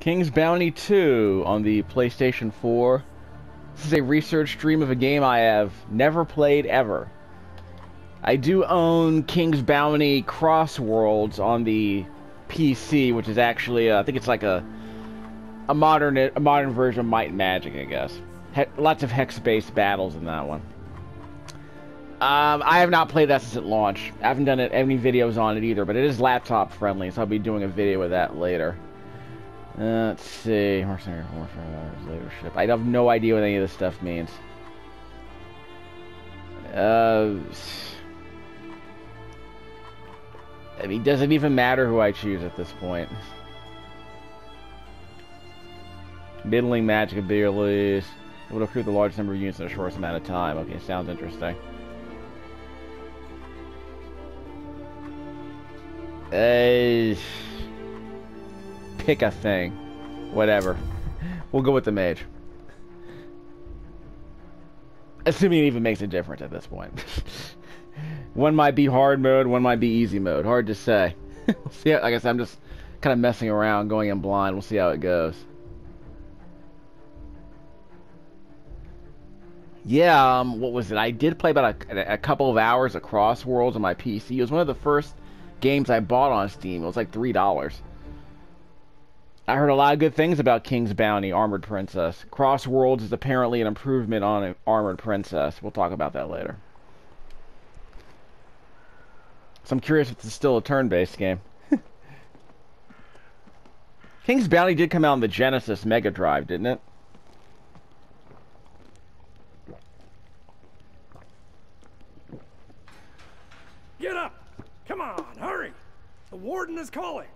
King's Bounty 2 on the PlayStation 4. This is a research stream of a game I have never played ever. I do own King's Bounty Crossworlds on the PC, which is actually, I think it's like a modern version of Might and Magic, I guess. Lots of hex-based battles in that one. I have not played that since it launched. I haven't done any videos on it either, but it is laptop friendly, so I'll be doing a video of that later. Let's see. Mercenary Warfare, Leadership. I have no idea what any of this stuff means. I mean, does it even matter who I choose at this point? Middling magic abilities. It will accrue the largest number of units in a short amount of time. Okay, sounds interesting. Pick a thing. Whatever. We'll go with the mage. Assuming it even makes a difference at this point. One might be hard mode, one might be easy mode. Hard to say. We'll see how, like I said, I'm just kind of messing around, going in blind. We'll see how it goes. Yeah, what was it? I did play about a couple of hours of Crossworlds on my PC. It was one of the first games I bought on Steam. It was like $3. I heard a lot of good things about King's Bounty, Armored Princess. Crossworlds is apparently an improvement on Armored Princess. We'll talk about that later. So I'm curious if it's still a turn-based game. King's Bounty did come out on the Genesis Megadrive, didn't it? Get up! Come on, hurry! The warden is calling!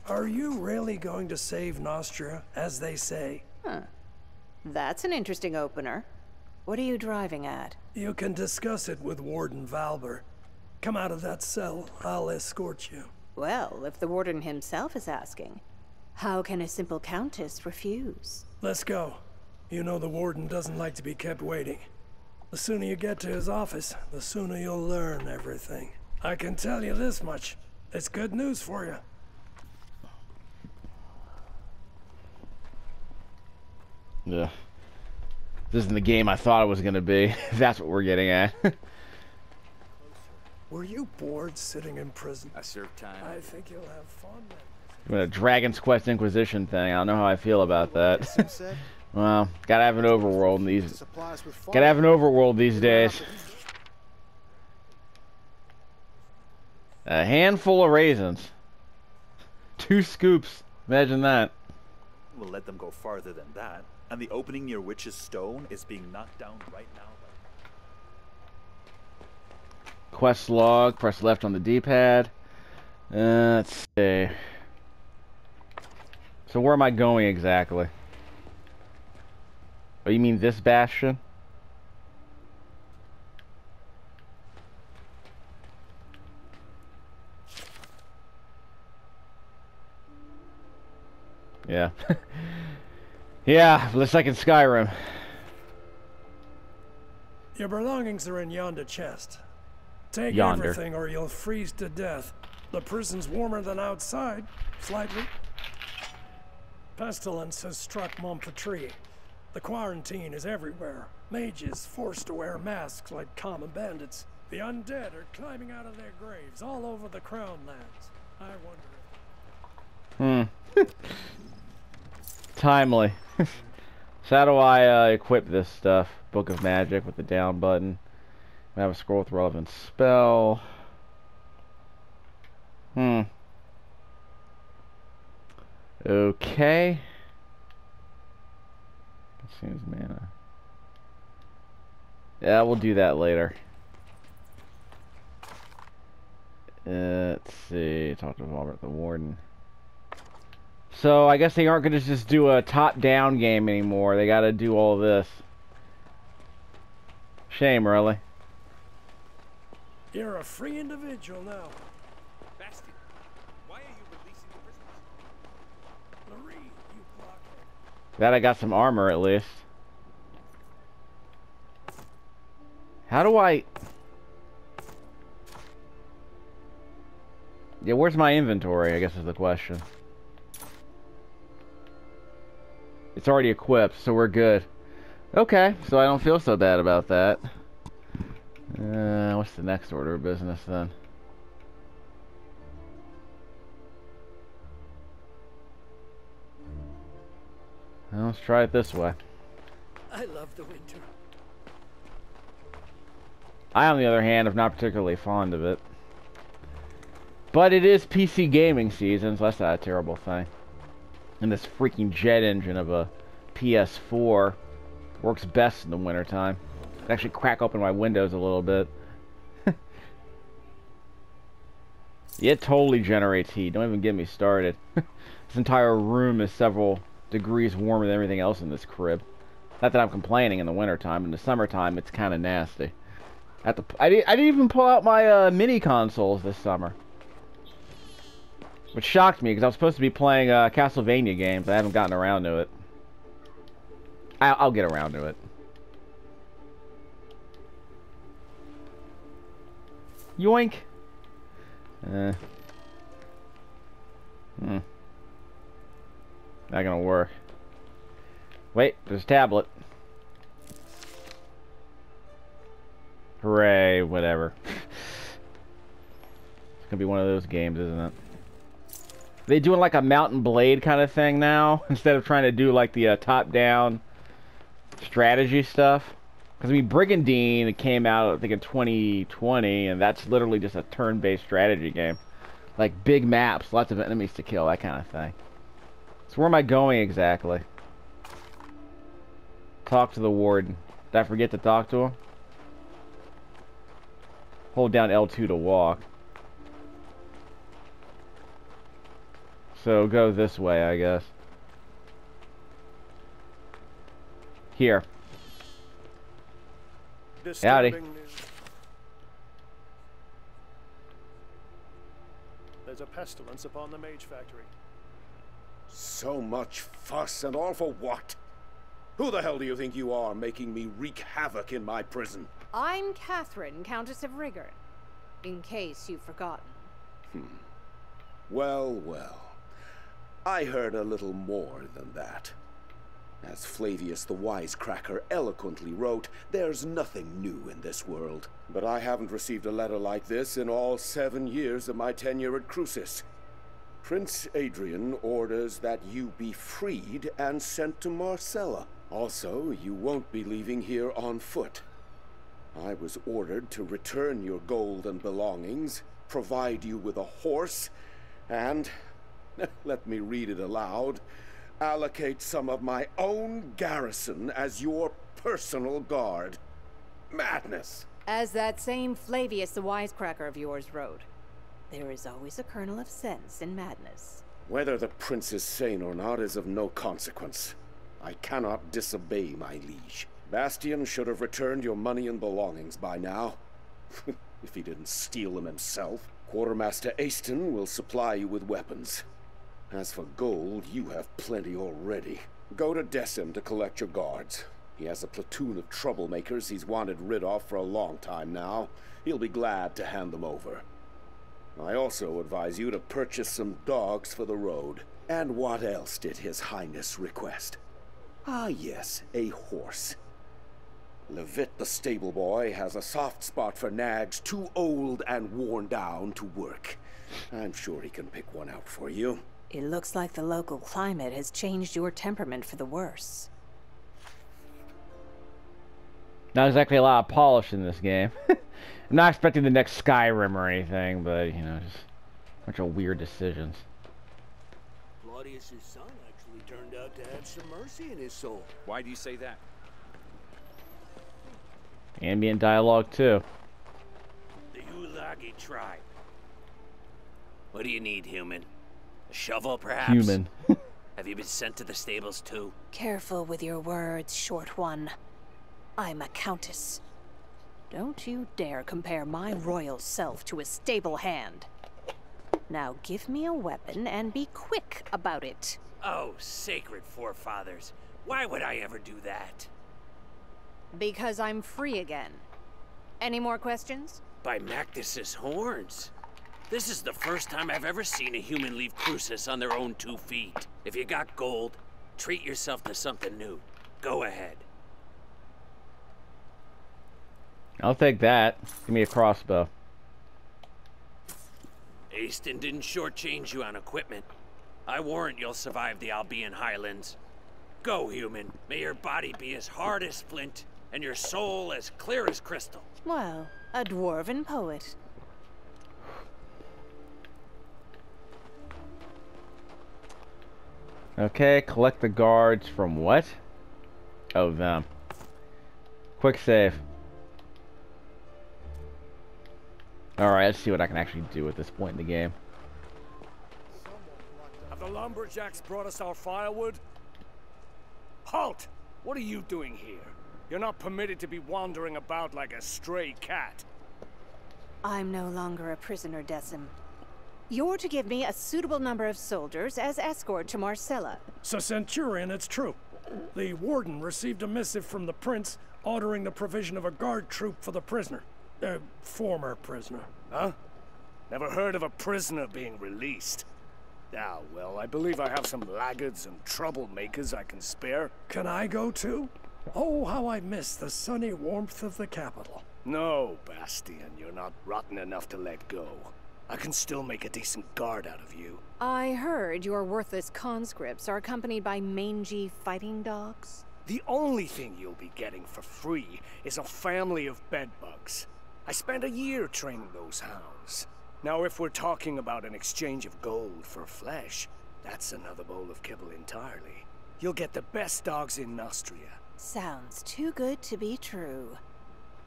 Are you really going to save Nostria, as they say? Huh. That's an interesting opener. What are you driving at? You can discuss it with Warden Valber. Come out of that cell, I'll escort you. Well, if the warden himself is asking, how can a simple countess refuse? Let's go. You know the warden doesn't like to be kept waiting. The sooner you get to his office, the sooner you'll learn everything. I can tell you this much. It's good news for you. Yeah. This isn't the game I thought it was going to be. That's what we're getting at. Were you bored sitting in prison? I served time. I think you'll have fun then. Doing a Dragon's Quest Inquisition thing. I don't know how I feel about that. Well, gotta have an overworld in these. Gotta have an overworld these days. A handful of raisins. 2 scoops. Imagine that. We'll let them go farther than that. And the opening near Witch's Stone is being knocked down right now. Quest log. Press left on the D-pad. Let's see. So where am I going exactly? Oh, you mean this bastion? Yeah. Yeah, looks like in Skyrim. Your belongings are in yonder chest. Take Yonder. everything or you'll freeze to death. The prison's warmer than outside, slightly. Pestilence has struck Montpetrie. The quarantine is everywhere. Mages forced to wear masks like common bandits. The undead are climbing out of their graves all over the Crown lands. I wonder if... Timely. So how do I equip this stuff? Book of Magic with the down button. I have a scroll with relevant spell. Okay. Consumes mana. Yeah, we'll do that later. Let's see. Talk to Robert the Warden. So I guess they aren't going to just do a top-down game anymore. They got to do all this. Shame, really. you're a free individual now. Bastion, why are you releasing the prisoners? Marie, you blockhead. Glad I got some armor at least. How do I... Yeah, where's my inventory, I guess is the question. It's already equipped, so we're good. Okay, so I don't feel so bad about that. What's the next order of business then? Well, let's try it this way. I love the winter. I, on the other hand, am not particularly fond of it. But it is PC gaming season, so that's not a terrible thing. And this freaking jet engine of a PS4 works best in the wintertime. I can actually crack open my windows a little bit. It totally generates heat. Don't even get me started. This entire room is several degrees warmer than everything else in this crib. Not that I'm complaining in the wintertime. In the summertime, it's kind of nasty. I didn't even pull out my mini consoles this summer. Which shocked me, because I was supposed to be playing Castlevania games. I haven't gotten around to it. I'll get around to it. Yoink! Not gonna work. Wait, there's a tablet. Hooray, whatever. It's gonna be one of those games, isn't it? They doing like a Mountain Blade kind of thing now, instead of trying to do like the top-down strategy stuff. Because I mean, Brigandine came out I think in 2020, and that's literally just a turn-based strategy game, like big maps, lots of enemies to kill, that kind of thing. So where am I going exactly? Talk to the warden. Did I forget to talk to him? Hold down L2 to walk. So go this way, I guess. Here. Howdy. There's a pestilence upon the Mage Factory. So much fuss, and all for what? Who the hell do you think you are, making me wreak havoc in my prison? I'm Catherine, Countess of Rigor, in case you've forgotten. Well, well. I heard a little more than that. As Flavius the Wisecracker eloquently wrote, there's nothing new in this world. But I haven't received a letter like this in all 7 years of my tenure at Crucis. Prince Adrian orders that you be freed and sent to Marcella. Also, you won't be leaving here on foot. I was ordered to return your gold and belongings, provide you with a horse, and, let me read it aloud, allocate some of my own garrison as your personal guard. Madness! As that same Flavius the Wisecracker of yours wrote, there is always a kernel of sense in madness. Whether the prince is sane or not is of no consequence. I cannot disobey my liege. Bastian should have returned your money and belongings by now. If he didn't steal them himself. Quartermaster Aston will supply you with weapons. As for gold, you have plenty already. Go to Decim to collect your guards. He has a platoon of troublemakers he's wanted rid of for a long time now. He'll be glad to hand them over. I also advise you to purchase some dogs for the road. And what else did His Highness request? Ah yes, a horse. Levitt the stable boy has a soft spot for nags too old and worn down to work. I'm sure he can pick one out for you. It looks like the local climate has changed your temperament for the worse. Not exactly a lot of polish in this game. I'm not expecting the next Skyrim or anything, but, you know, just a bunch of weird decisions. Claudius's son actually turned out to have some mercy in his soul. Why do you say that? Ambient dialogue, too. The Ulagi tribe. What do you need, human? A shovel, perhaps? Human. Have you been sent to the stables, too? Careful with your words, short one. I'm a countess. Don't you dare compare my royal self to a stable hand. Now give me a weapon and be quick about it. Oh, sacred forefathers. Why would I ever do that? Because I'm free again. Any more questions? By Mactus's horns. This is the first time I've ever seen a human leave Crucis on their own 2 feet. If you got gold, Treat yourself to something new. Go ahead. I'll take that. Give me a crossbow. Aston didn't shortchange you on equipment. I warrant you'll survive the Albion Highlands. Go, human. May your body be as hard as flint, and your soul as clear as crystal. Well, a dwarven poet. Okay, collect the guards from what? Oh, them. Quick save. Alright, let's see what I can actually do at this point in the game. Have the lumberjacks brought us our firewood? Halt! What are you doing here? You're not permitted to be wandering about like a stray cat. I'm no longer a prisoner, Decim. You're to give me a suitable number of soldiers as escort to Marcella. So, Centurion, it's true. The warden received a missive from the prince ordering the provision of a guard troop for the prisoner. Former prisoner. Huh? Never heard of a prisoner being released. Ah, well, I believe I have some laggards and troublemakers I can spare. Can I go too? Oh, how I miss the sunny warmth of the capital. No, Bastian, you're not rotten enough to let go. I can still make a decent guard out of you. I heard your worthless conscripts are accompanied by mangy fighting dogs. The only thing you'll be getting for free is a family of bedbugs. I spent a year training those hounds. Now, if we're talking about an exchange of gold for flesh, that's another bowl of kibble entirely. You'll get the best dogs in Nostria. Sounds too good to be true.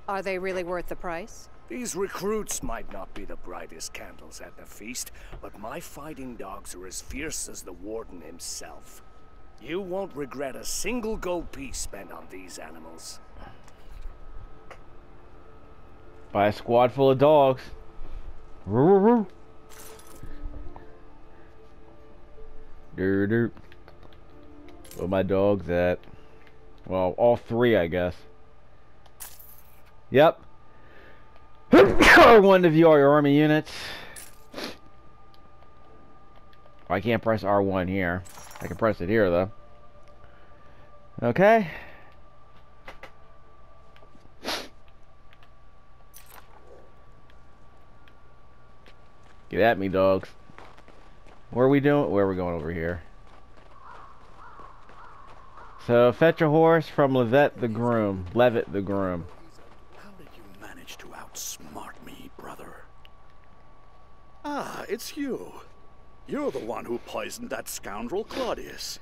Are they really worth the price? These recruits might not be the brightest candles at the feast, but my fighting dogs are as fierce as the warden himself. You won't regret a single gold piece spent on these animals. By a squad full of dogs. Where my dogs at? Well, all three, I guess. Yep. R1 to view all your army units. Oh, I can't press R1 here. I can press it here, though. Okay. Get at me, dogs. What are we doing? Where are we going over here? So, fetch a horse from Levitt the groom. Levitt the groom. How did you manage to outsmart me, brother? Ah, it's you. You're the one who poisoned that scoundrel Claudius.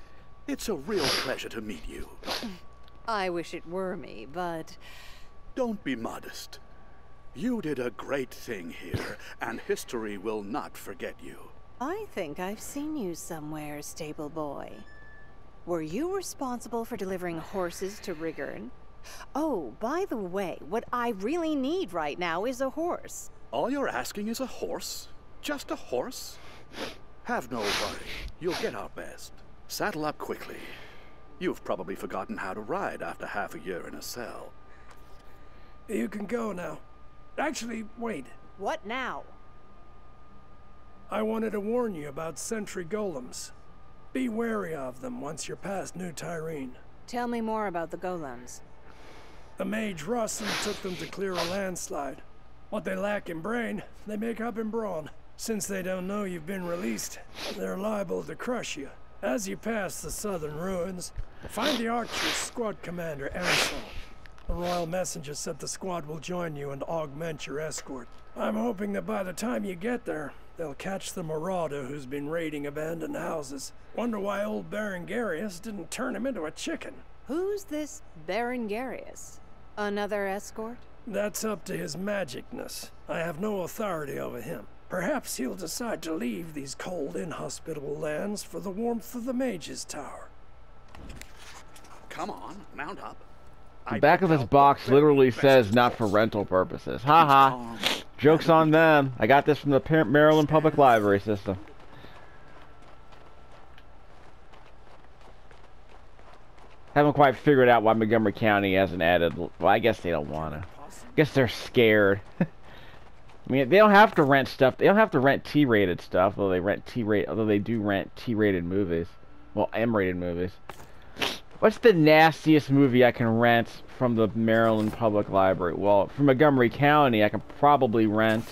It's a real pleasure to meet you. I wish it were me, but... Don't be modest. You did a great thing here, and history will not forget you. I think I've seen you somewhere, stable boy. Were you responsible for delivering horses to Rigern? Oh, by the way, what I really need right now is a horse. All you're asking is a horse? Just a horse? Have no worry. You'll get our best. Saddle up quickly. You've probably forgotten how to ride after half a year in a cell. You can go now. Actually, wait. What now? I wanted to warn you about sentry golems. Be wary of them once you're past New Tyrene. Tell me more about the golems. The mage Russin took them to clear a landslide. What they lack in brain, they make up in brawn. Since they don't know you've been released, they're liable to crush you. As you pass the southern ruins, find the Archer's squad commander, Ansel. The royal messenger said the squad will join you and augment your escort. I'm hoping that by the time you get there, they'll catch the marauder who's been raiding abandoned houses. Wonder why old Baron Garius didn't turn him into a chicken. Who's this Baron Garius? Another escort? That's up to his magicness. I have no authority over him. Perhaps he'll decide to leave these cold, inhospitable lands for the warmth of the Mage's Tower. Come on, mount up. The back of this box literally says not for rental purposes. Haha. Joke's on them. I got this from the Maryland Public Library system. Haven't quite figured out why Montgomery County hasn't added... Well, I guess they don't want to. I guess they're scared. I mean, they don't have to rent stuff. They don't have to rent T-rated stuff, although they do rent T-rated movies. Well, M-rated movies. What's the nastiest movie I can rent from the Maryland Public Library? Well, from Montgomery County, I can probably rent...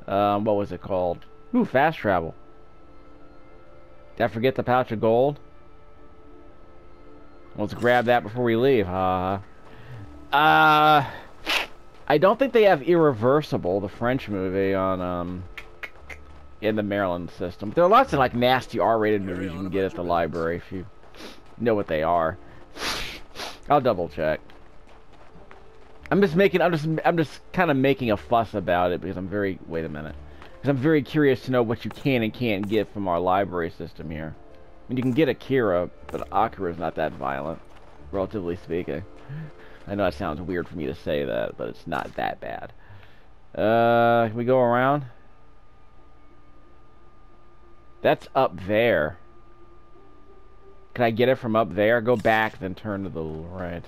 what was it called? Ooh, Fast Travel. Did I forget the pouch of gold? Let's grab that before we leave. I don't think they have Irreversible, the French movie, on in the Maryland system. There are lots of like nasty R-rated movies you can get at the library if you know what they are. I'll double check. I'm just kind of making a fuss about it because wait a minute. Because I'm very curious to know what you can and can't get from our library system here. I mean, you can get Akira, but Akira is not that violent, relatively speaking. I know it sounds weird for me to say that, but it's not that bad. Can we go around? That's up there. Can I get it from up there? Go back, then turn to the right.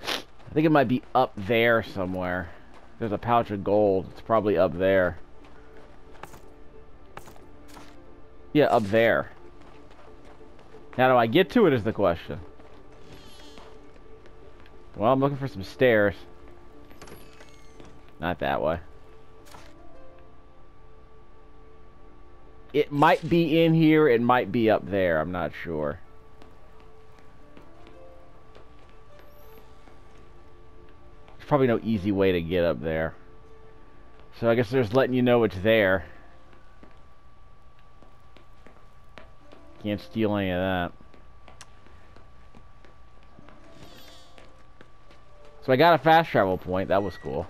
I think it might be up there somewhere. There's a pouch of gold. It's probably up there. Yeah, up there. How do I get to it is the question. Well, I'm looking for some stairs. Not that way. It might be in here, it might be up there, I'm not sure. There's probably no easy way to get up there. So I guess they're just letting you know it's there. Can't steal any of that. So I got a fast travel point. That was cool.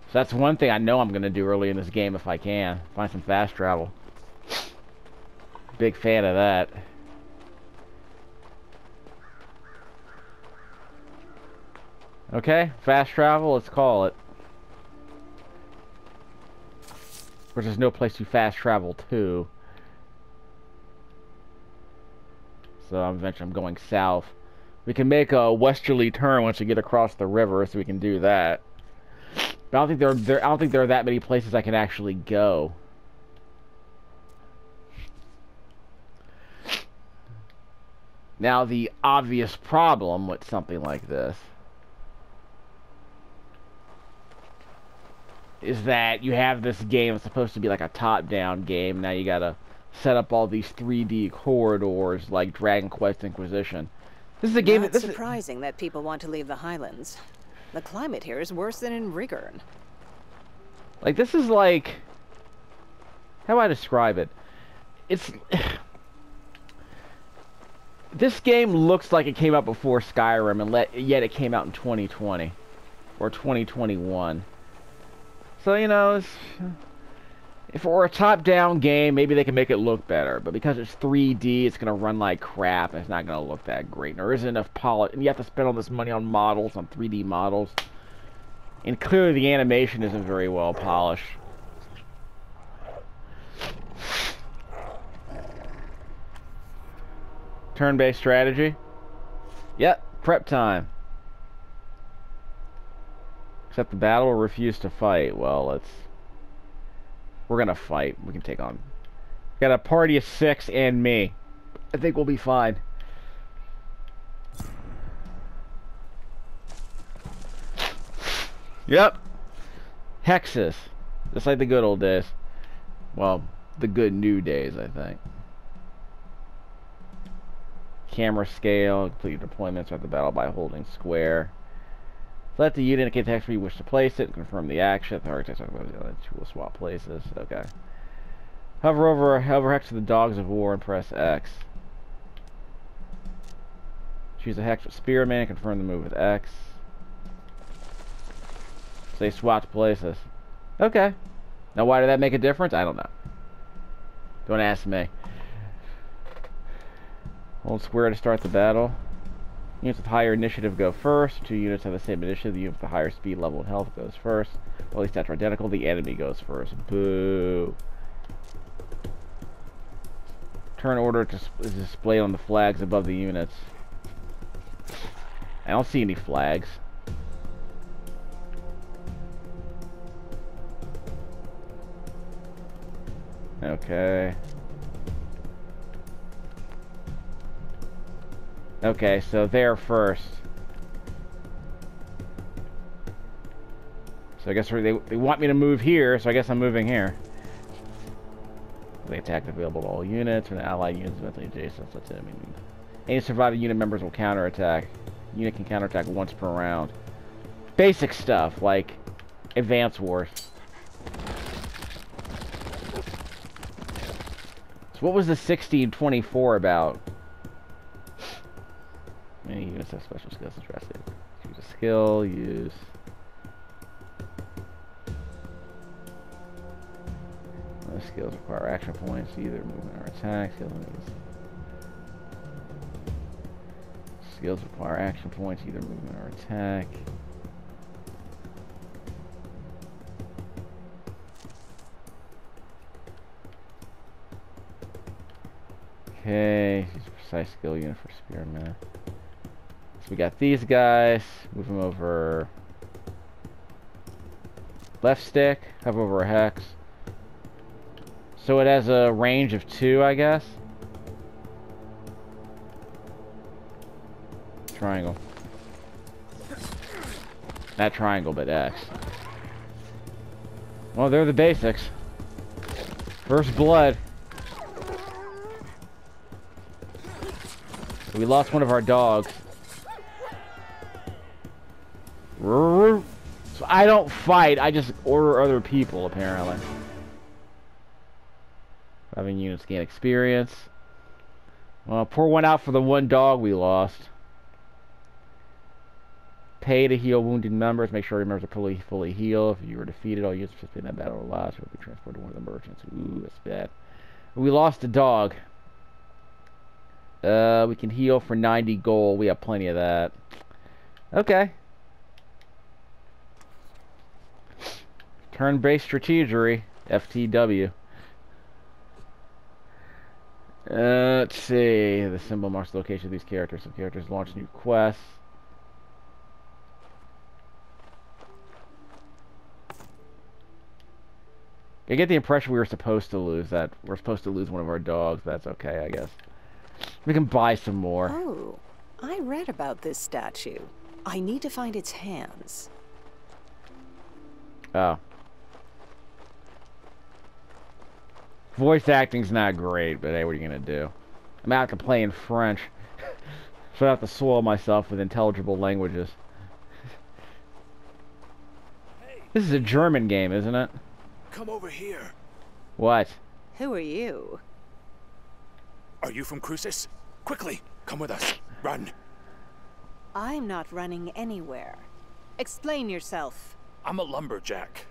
So that's one thing I know I'm going to do early in this game if I can. Find some fast travel. Big fan of that. Okay, fast travel, let's call it. Of course, there's no place to fast travel to. So eventually I'm going south. We can make a westerly turn once we get across the river, so we can do that. But I don't think there are that many places I can actually go. Now the obvious problem with something like this is that you have this game that's supposed to be like a top-down game. Now you gotta set up all these 3D corridors like Dragon Quest Inquisition. This is a game Not surprising that people want to leave the Highlands. The climate here is worse than in Rigurn. Like, this is like... How do I describe it? It's... This game looks like it came out before Skyrim, and yet it came out in 2020. Or 2021. So, you know, if it were a top-down game, maybe they can make it look better. But because it's 3D, it's going to run like crap, and it's not going to look that great. And there isn't enough polish, and you have to spend all this money on models, on 3D models. And clearly the animation isn't very well polished. Turn-based strategy. Yep, prep time. Accept the battle or refuse to fight. Well, we're gonna fight. We can take on... Got a party of 6 and me. I think we'll be fine. Yep. Hexes. Just like the good old days. Well, the good new days, I think. Camera scale. Complete your deployment. Start the battle by holding square. Let the unit indicate the hex where you wish to place it. Confirm the action. The architect will swap places. Okay. Hover hex to the dogs of war and press X. Choose a hex with Spearman and confirm the move with X. So they swapped places. Okay. Now why did that make a difference? I don't know. Don't ask me. Hold square to start the battle. Units with higher initiative go first. 2 units have the same initiative. The unit with the higher speed level and health goes first. Well, these stats are identical. The enemy goes first. Boo. Turn order is displayed on the flags above the units. I don't see any flags. Okay. Okay, so there first. So I guess they want me to move here, so I guess I'm moving here. They attack available to all units, and allied units eventually adjacent. So that's it. I mean, any surviving unit members will counterattack. Unit can counterattack once per round. Basic stuff, like Advance Wars. So what was the 1624 about? Many units have special skills and stress. Choose a skill, use... Those skills require action points, either movement or attack. Skills require action points, either movement or attack. Okay, use a precise skill unit for spearman. So we got these guys. Move them over. Left stick, hover over a hex. So it has a range of 2, I guess. Triangle. Not triangle, but X. Well, they're the basics. First blood. We lost one of our dogs. So I don't fight, I just order other people, apparently. Having units gain experience. Well, pour one out for the one dog we lost. Pay to heal wounded members. Make sure your members are fully healed. If you were defeated, all units participating in that battle or lost will be transported to one of the merchants. Ooh, that's bad. We lost a dog. We can heal for 90 gold. We have plenty of that. Okay. Turn-based strategery. FTW. Let's see. The symbol marks the location of these characters. Some characters launch new quests. I get the impression we were supposed to lose that. We're supposed to lose one of our dogs. That's okay, I guess. We can buy some more. Oh, I read about this statue. I need to find its hands. Oh. Voice acting's not great, but hey, what are you gonna do? I'm out to play in French. So I have to soil myself with intelligible languages. This is a German game, isn't it? Come over here. What? Who are you? Are you from Crucis? Quickly, come with us. Run. I'm not running anywhere. Explain yourself. I'm a lumberjack.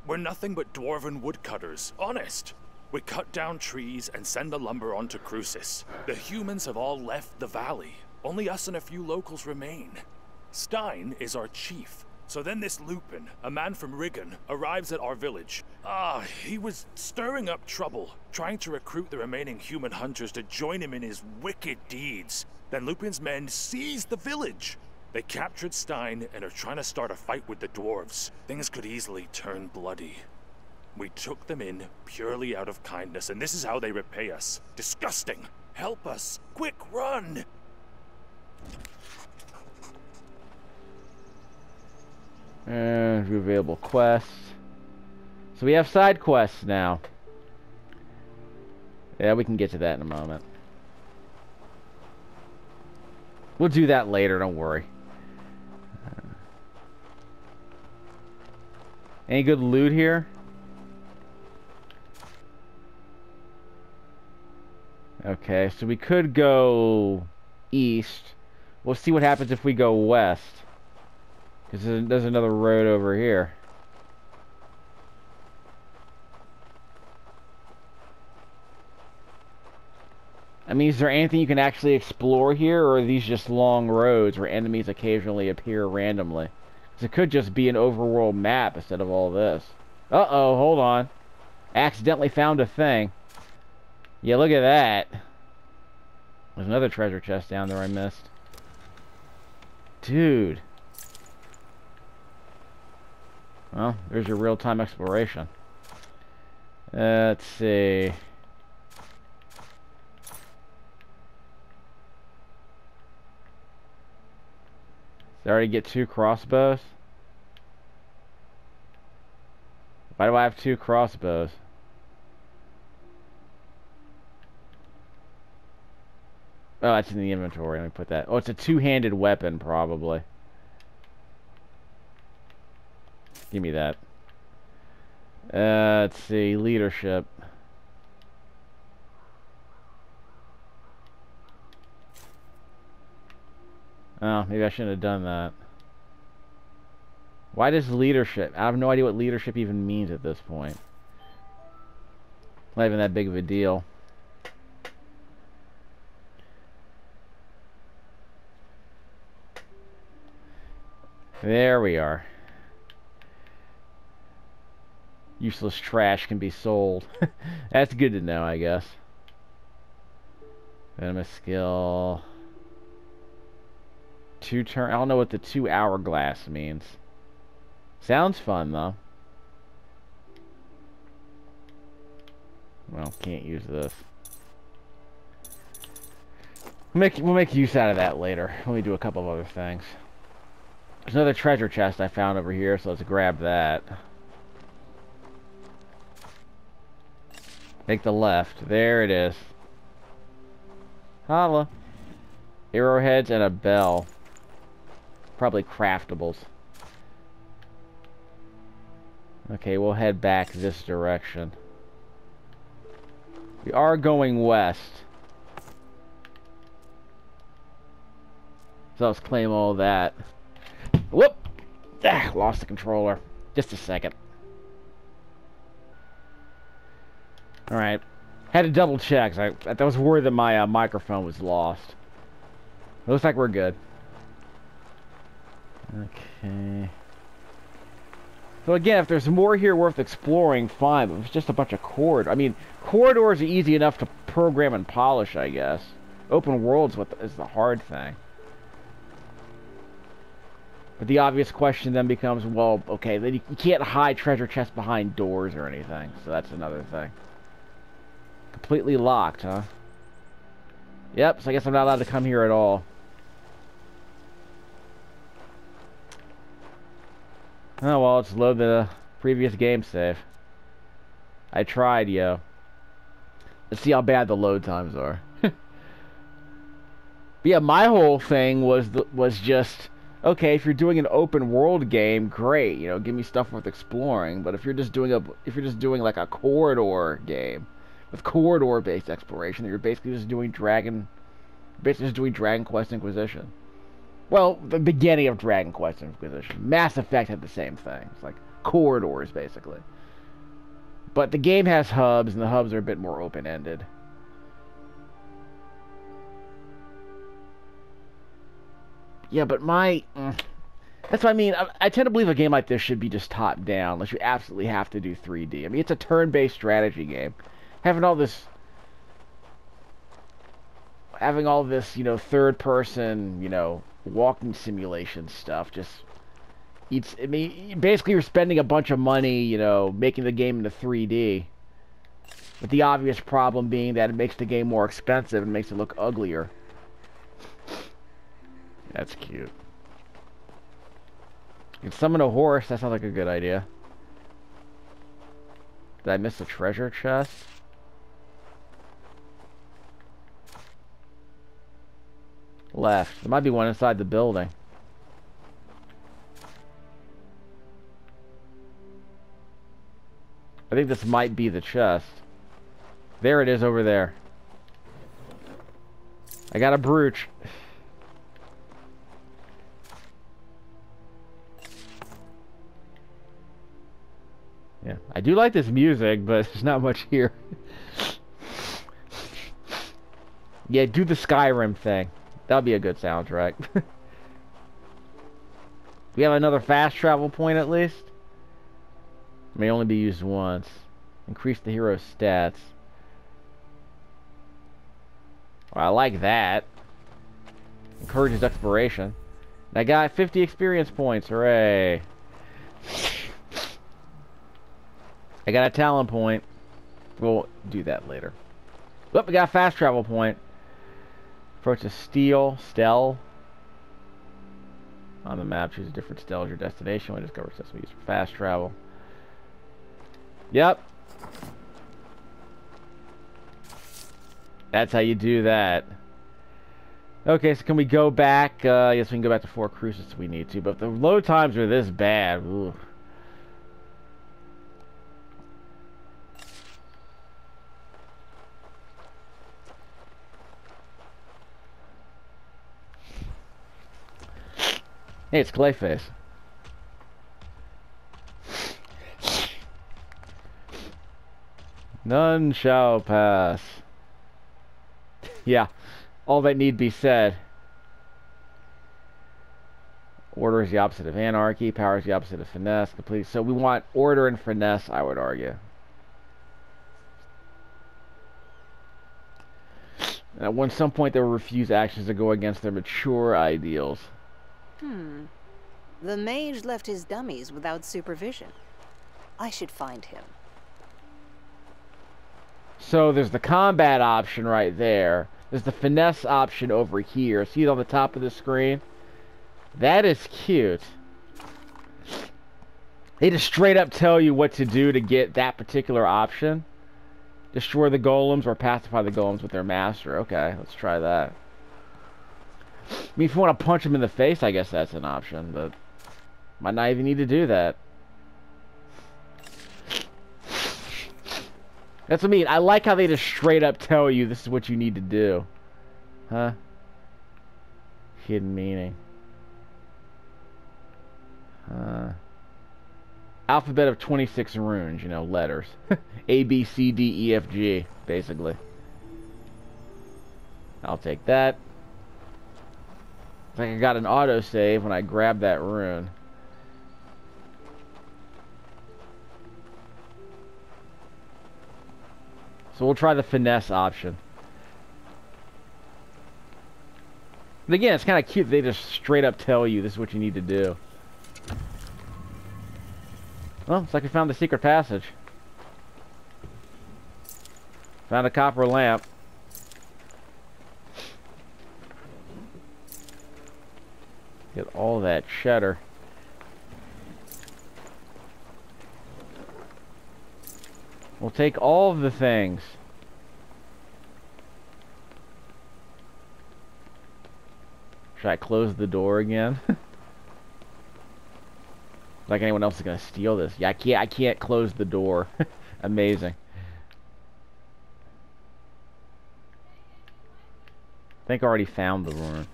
We're nothing but dwarven woodcutters, honest. We cut down trees and send the lumber onto Crucis. The humans have all left the valley. Only us and a few locals remain. Stein is our chief. So then this Lupin, a man from Rigon, arrives at our village. He was stirring up trouble, trying to recruit the remaining human hunters to join him in his wicked deeds. Then Lupin's men seized the village. They captured Stein and are trying to start a fight with the dwarves. Things could easily turn bloody. We took them in purely out of kindness, and this is how they repay us. Disgusting! Help us! Quick, run! And available quests. So we have side quests now. Yeah, we can get to that in a moment. We'll do that later, don't worry. Any good loot here? Okay, so we could go east. We'll see what happens if we go west. Because there's another road over here. I mean, is there anything you can actually explore here, or are these just long roads where enemies occasionally appear randomly? Because it could just be an overworld map instead of all this. Uh-oh, hold on. Accidentally found a thing. Yeah, look at that. There's another treasure chest down there I missed. Dude. Well, there's your real-time exploration. Let's see. Did I already get 2 crossbows? Why do I have 2 crossbows? Oh, that's in the inventory. Let me put that. Oh, it's a 2-handed weapon, probably. Give me that. Let's see. Leadership. Oh, maybe I shouldn't have done that. Why does leadership? I have no idea what leadership even means at this point. Not even that big of a deal. There we are. Useless trash can be sold. That's good to know, I guess. Venomous skill. 2 turn. I don't know what the 2 hourglass means. Sounds fun though. Well, can't use this. We'll make use out of that later. Let me do a couple of other things. There's another treasure chest I found over here, so let's grab that. Make the left. There it is. Holla. Arrowheads and a bell. Probably craftables. Okay, we'll head back this direction. We are going west. So let's claim all that. Whoop! Ah, lost the controller. Just a second. Alright. Had to double check. I was worried that my microphone was lost. It looks like we're good. Okay. So again, if there's more here worth exploring, fine. But it's just a bunch of corridors. I mean, corridors are easy enough to program and polish, I guess. Open worlds is the hard thing. But the obvious question then becomes, well, okay, then you can't hide treasure chests behind doors or anything. So that's another thing. Completely locked, huh? Yep, so I guess I'm not allowed to come here at all. Oh, well, let's load the previous game save. I tried, yo. Let's see how bad the load times are. But yeah, my whole thing was just, okay, if you're doing an open world game, great, you know, give me stuff worth exploring. But if you're just doing like a corridor game with corridor-based exploration, then you're basically just doing Dragon Quest Inquisition. Well, the beginning of Dragon Quest Inquisition. Mass Effect had the same thing. It's like corridors, basically. But the game has hubs, and the hubs are a bit more open-ended. Yeah, but that's what I mean. I tend to believe a game like this should be just top-down, unless you absolutely have to do 3D. I mean, it's a turn-based strategy game. Having all this, you know, third-person, you know, walking simulation stuff just eats. I mean, basically you're spending a bunch of money, you know, making the game into 3D. But the obvious problem being that it makes the game more expensive and makes it look uglier. That's cute. You can summon a horse. That sounds like a good idea. Did I miss a treasure chest? Left. There might be one inside the building. I think this might be the chest. There it is over there. I got a brooch. Yeah, I do like this music, but there's not much here. Yeah, do the Skyrim thing. That'll be a good soundtrack. We have another fast travel point at least. May only be used once. Increase the hero's stats. Well, I like that. Encourages exploration. And I got 50 experience points. Hooray. I got a talent point. We'll do that later. Oh, we got a fast travel point. Approach a stell. On the map, choose a different style as your destination. We'll discover accessible use for fast travel. Yep. That's how you do that. Okay, so can we go back? Yes, we can go back to Fort Cruces if we need to, but if the load times are this bad. Ooh. Hey, it's Clayface. None shall pass. Yeah, all that need be said. Order is the opposite of anarchy. Power is the opposite of finesse. Complete. So we want order and finesse, I would argue. At some point, they will refuse actions that go against their mature ideals. The mage left his dummies without supervision. I should find him. So there's the combat option right there. There's the finesse option over here. See it on the top of the screen? That is cute. They just straight up tell you what to do to get that particular option. Destroy the golems or pacify the golems with their master. Okay, let's try that. I mean, if you want to punch them in the face, I guess that's an option, but might not even need to do that. That's what I mean. I like how they just straight up tell you this is what you need to do. Huh? Hidden meaning. Alphabet of 26 runes, you know, letters. A, B, C, D, E, F, G, basically. I'll take that. It's like I got an autosave when I grabbed that rune. So we'll try the finesse option. But again, it's kind of cute. They just straight up tell you this is what you need to do. Well, it's like we found the secret passage. Found a copper lamp. Get all that cheddar. We'll take all of the things. Should I close the door again? Like anyone else is gonna steal this. Yeah, I can't close the door. Amazing. I think I already found the rune.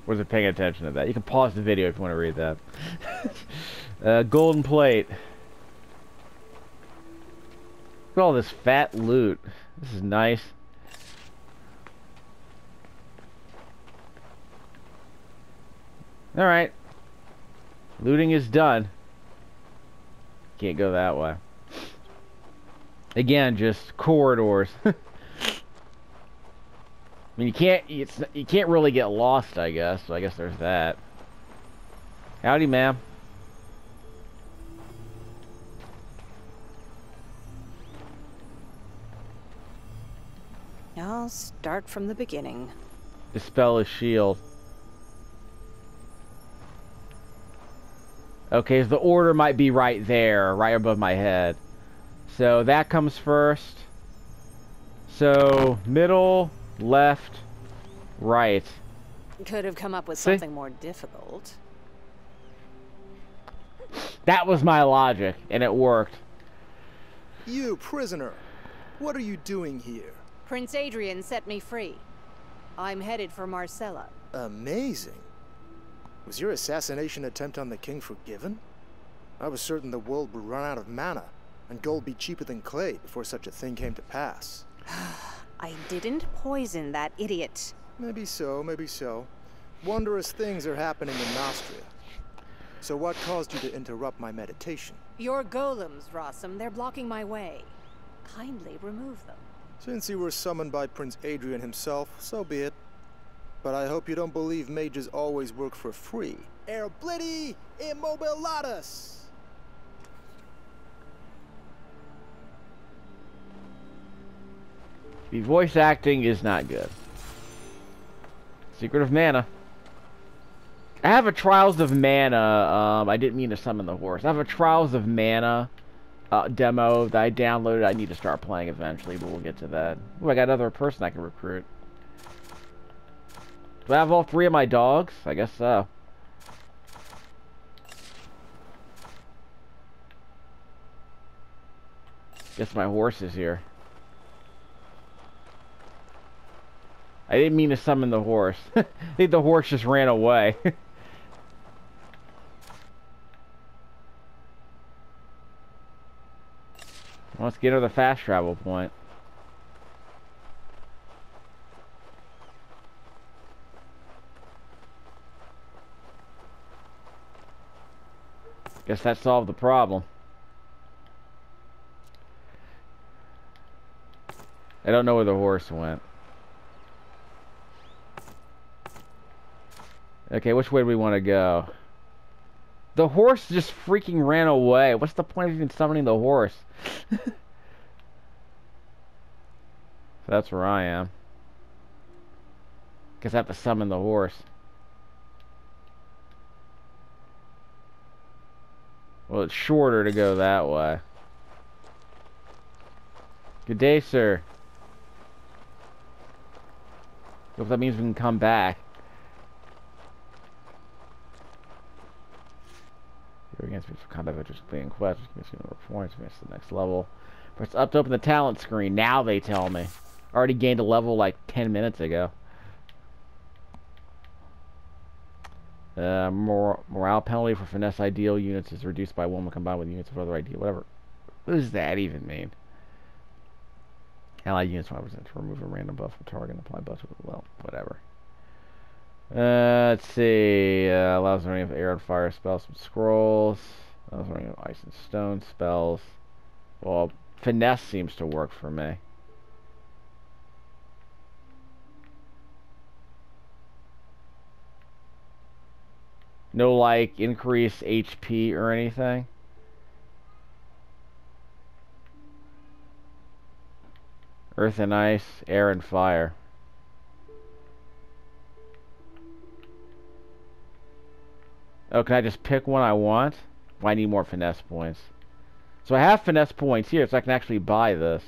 Wasn't paying attention to that. You can pause the video if you want to read that. Golden plate. Look at all this fat loot. This is nice. Alright. Looting is done. Can't go that way. Again, just corridors. I mean, you can't really get lost, I guess. So I guess there's that. Howdy, ma'am. I'll start from the beginning. Dispel his shield. Okay, so the order might be right there, right above my head. So that comes first. So middle, left, right. Could have come up with something more difficult. That was my logic, and it worked. You, prisoner. What are you doing here? Prince Adrian set me free. I'm headed for Marcella. Amazing. Was your assassination attempt on the king forgiven? I was certain the world would run out of mana, and gold be cheaper than clay before such a thing came to pass. I didn't poison that idiot. Maybe so, maybe so. Wondrous things are happening in Nostria. So what caused you to interrupt my meditation? Your golems, Rossum, they're blocking my way. Kindly remove them. Since you were summoned by Prince Adrian himself, so be it. But I hope you don't believe mages always work for free. Erblidi immobilatus! The voice acting is not good. Secret of Mana. I have a Trials of Mana. I didn't mean to summon the horse. I have a Trials of Mana demo that I downloaded. I need to start playing eventually, but we'll get to that. Ooh, I got another person I can recruit. Do I have all 3 of my dogs? I guess so. Guess my horse is here. I didn't mean to summon the horse. I think the horse just ran away. Let's get her the fast travel point. Guess that solved the problem. I don't know where the horse went. Okay, which way do we want to go? The horse just freaking ran away. What's the point of even summoning the horse? So that's where I am. Guess I have to summon the horse. Well, it's shorter to go that way. Good day, sir. Hope that means we can come back. Against me for combat veterans playing quests, points, to the next level. Press up to open the talent screen. Now they tell me. Already gained a level like 10 minutes ago. Morale penalty for finesse ideal units is reduced by 1 when combined with units of other ideal. Whatever. What does that even mean? Allied units 100% to remove a random buff from target and apply buffs with, well, whatever. Let's see. Allows running of air and fire spells from scrolls. Allows running of ice and stone spells. Well, finesse seems to work for me. No, like, increase HP or anything. Earth and ice, air and fire. Oh, can I just pick one I want? Well, I need more finesse points. So I have finesse points here, so I can actually buy this.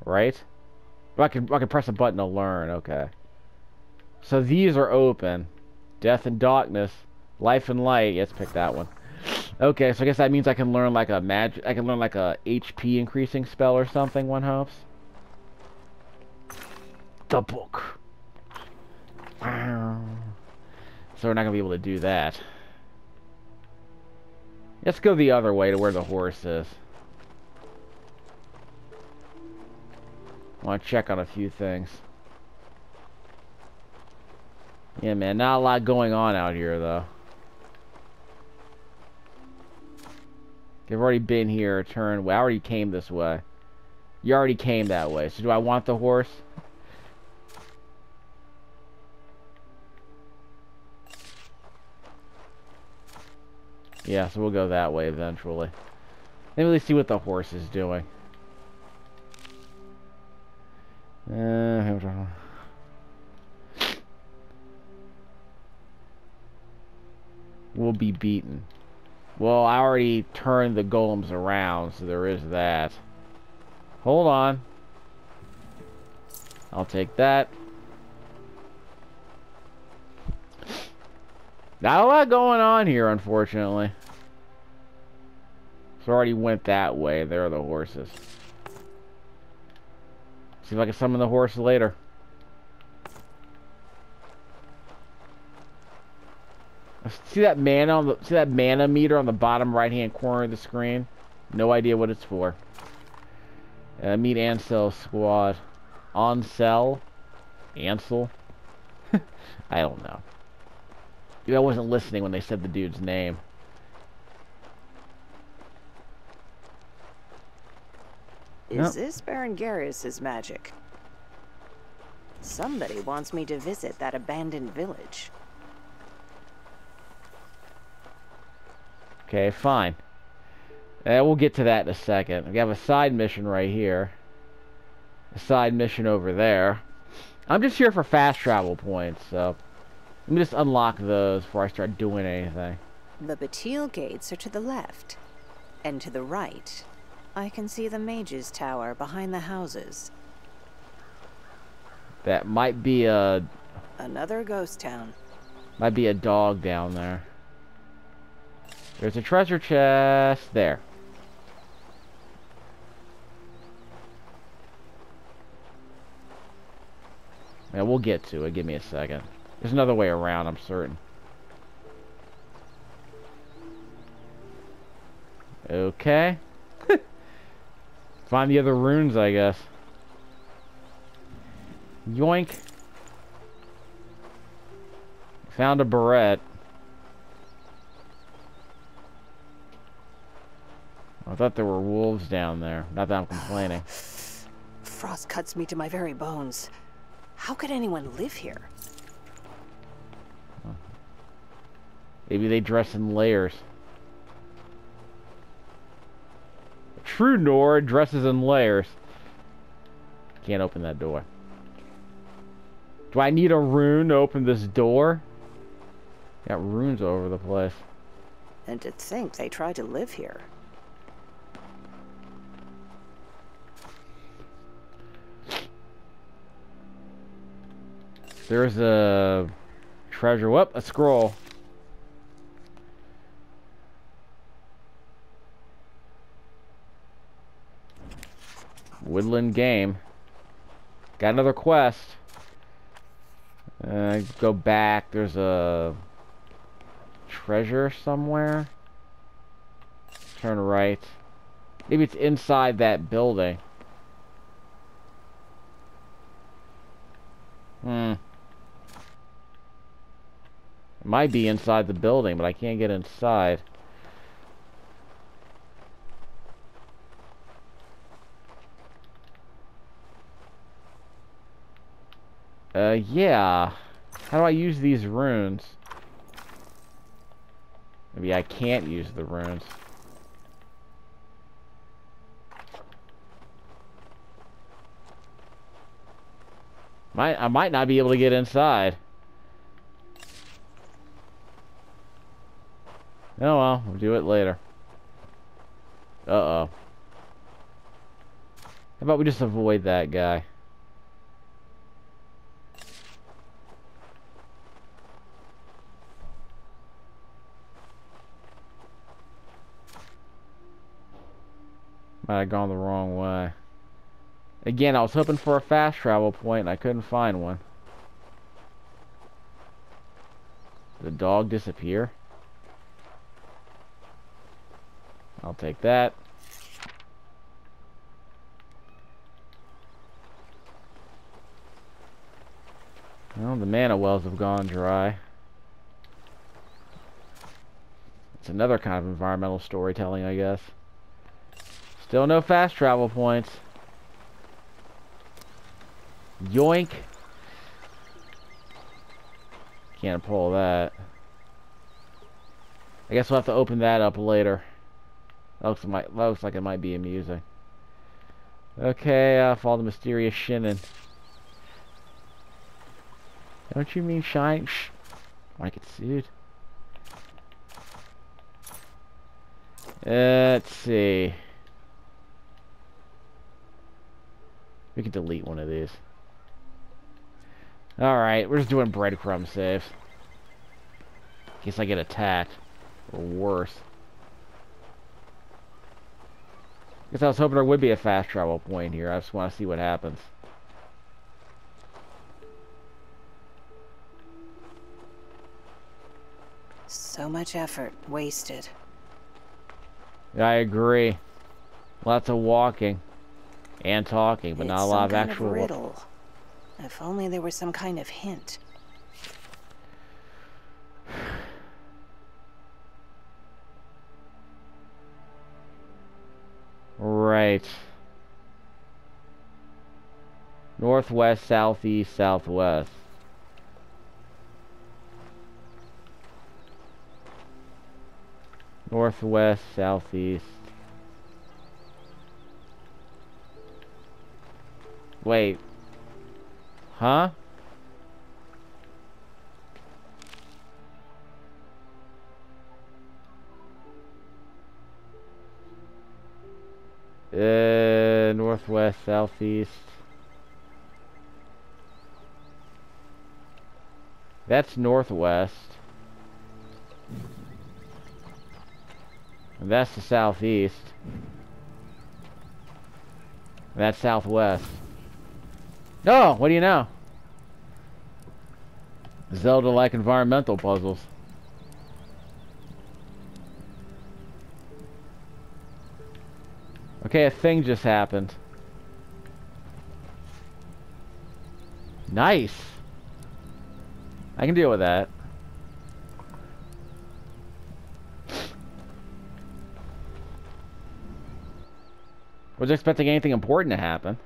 Right? Well, I can press a button to learn, okay. So these are open. Death and darkness. Life and light. Let's pick that one. Okay, so I guess that means I can learn like a magic. I can learn like a HP increasing spell or something, one hopes. The book. So we're not gonna be able to do that. Let's go the other way to where the horse is. I want to check on a few things. Yeah, man, not a lot going on out here, though. I've already been here, turned. Well, I already came this way. You already came that way. So do I want the horse? Yeah, so we'll go that way eventually. Let me see what the horse is doing. We'll be beaten. Well, I already turned the golems around, so there is that. Hold on. I'll take that. Not a lot going on here, unfortunately. So I already went that way. There are the horses. See if I can summon the horse later. See that mana on the mana meter on the bottom right-hand corner of the screen? No idea what it's for. Meet Ansel squad. Ansel? Ansel? I don't know. Maybe I wasn't listening when they said the dude's name. Is this Baron Garrus's magic? Somebody wants me to visit that abandoned village. Okay, fine. We'll get to that in a second. We have a side mission right here. a side mission over there. I'm just here for fast travel points, so let me just unlock those before I start doing anything. The Batil gates are to the left, and to the right, I can see the Mage's Tower behind the houses. That might be a... Another ghost town. Might be a dog down there. There's a treasure chest there. Yeah, we'll get to it. Give me a second. There's another way around, I'm certain. Okay. Find the other runes, I guess. Yoink. Found a barrette. I thought there were wolves down there. Not that I'm complaining. Frost cuts me to my very bones. How could anyone live here? Maybe they dress in layers. A true Nord dresses in layers. Can't open that door. Do I need a rune to open this door? Got runes all over the place. And to think they tried to live here. There's a treasure. Whoop, a scroll. Woodland game. Got another quest. Go back. There's a treasure somewhere. Turn right. Maybe it's inside that building. It might be inside the building, but I can't get inside. Yeah. How do I use these runes? Maybe I can't use the runes. I might not be able to get inside. Oh well, we'll do it later. Uh-oh. How about we just avoid that guy? Might have gone the wrong way. Again, I was hoping for a fast travel point and I couldn't find one. Did the dog disappear? I'll take that. Well, the mana wells have gone dry. It's another kind of environmental storytelling, I guess. Still no fast travel points. Yoink. Can't pull that. I guess we'll have to open that up later. That looks like it might be amusing. Okay, follow the mysterious Shinnin. Don't you mean shine? Shh. Might get sued. Let's see. We can delete one of these. Alright, we're just doing breadcrumb saves. In case I get attacked. Or worse. Guess I was hoping there would be a fast travel point here. I just want to see what happens. So much effort wasted. Yeah, I agree. Lots of walking and talking, but not a lot of actual. It's some kind of riddle. If only there was some kind of hint. Right. Northwest, southeast, southwest. Northwest, southeast. Wait. Huh? Northwest, southeast. That's northwest. And that's the southeast. And that's southwest. No, what do you know? Zelda-like environmental puzzles. Okay, a thing just happened. Nice. I can deal with that. Was expecting anything important to happen.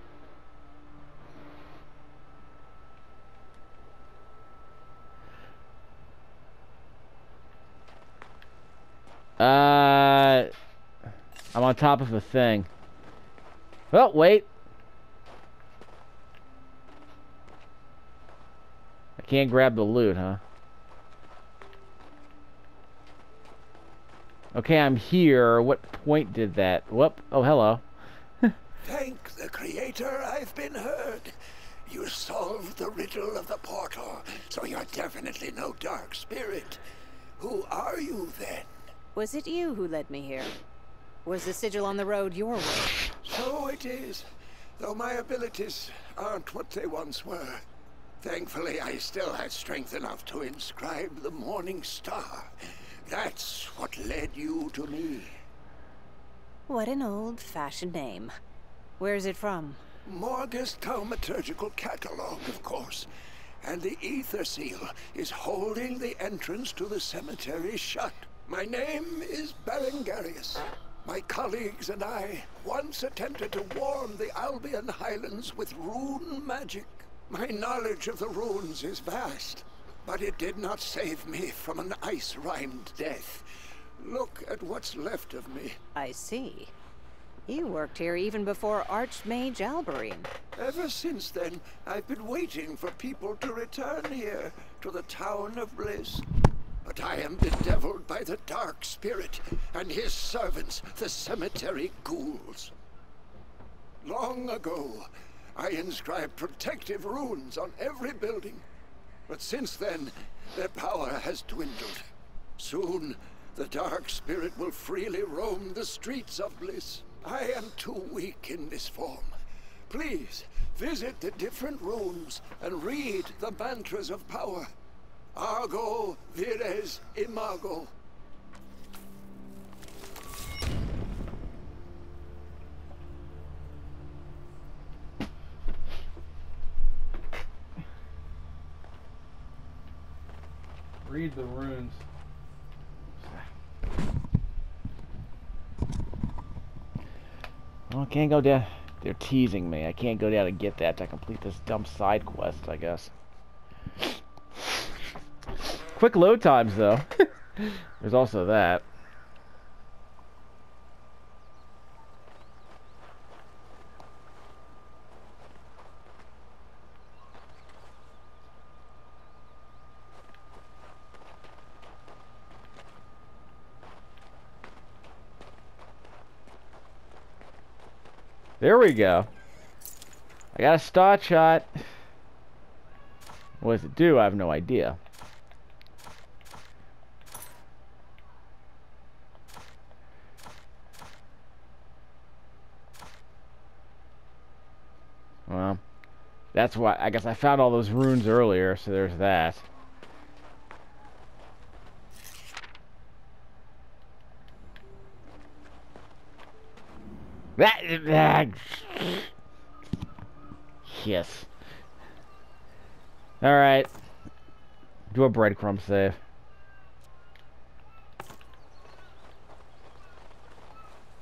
I'm on top of a thing. Oh, wait. I can't grab the loot, huh? Okay, I'm here. What point did that? Whoop. Oh, hello. Thank the Creator, I've been heard. You solved the riddle of the portal, so you're definitely no dark spirit. Who are you, then? Was it you who led me here? Was the sigil on the road your way? So it is, though my abilities aren't what they once were. Thankfully, I still had strength enough to inscribe the Morning Star. That's what led you to me. What an old-fashioned name. Where's it from? Morgus Thaumaturgical Catalog, of course. And the Ether Seal is holding the entrance to the cemetery shut. My name is Berengarius. My colleagues and I once attempted to warm the Albion Highlands with rune magic. My knowledge of the runes is vast, but it did not save me from an ice-rhymed death. Look at what's left of me. I see. You worked here even before Archmage Alberine. Ever since then, I've been waiting for people to return here, to the Town of Bliss. But I am bedeviled by the Dark Spirit and his servants, the cemetery ghouls. Long ago, I inscribed protective runes on every building. But since then, their power has dwindled. Soon, the Dark Spirit will freely roam the streets of Bliss. I am too weak in this form. Please, visit the different rooms and read the mantras of power. Argo vires imago. Read the runes. Well, I can't go down. They're teasing me. I can't go down and get that to complete this dumb side quest, I guess. Quick load times, though. There's also that. There we go. I got a start shot. What does it do? I have no idea. Well, that's why I guess I found all those runes earlier, so there's that. Yes. Alright. Do a breadcrumb save.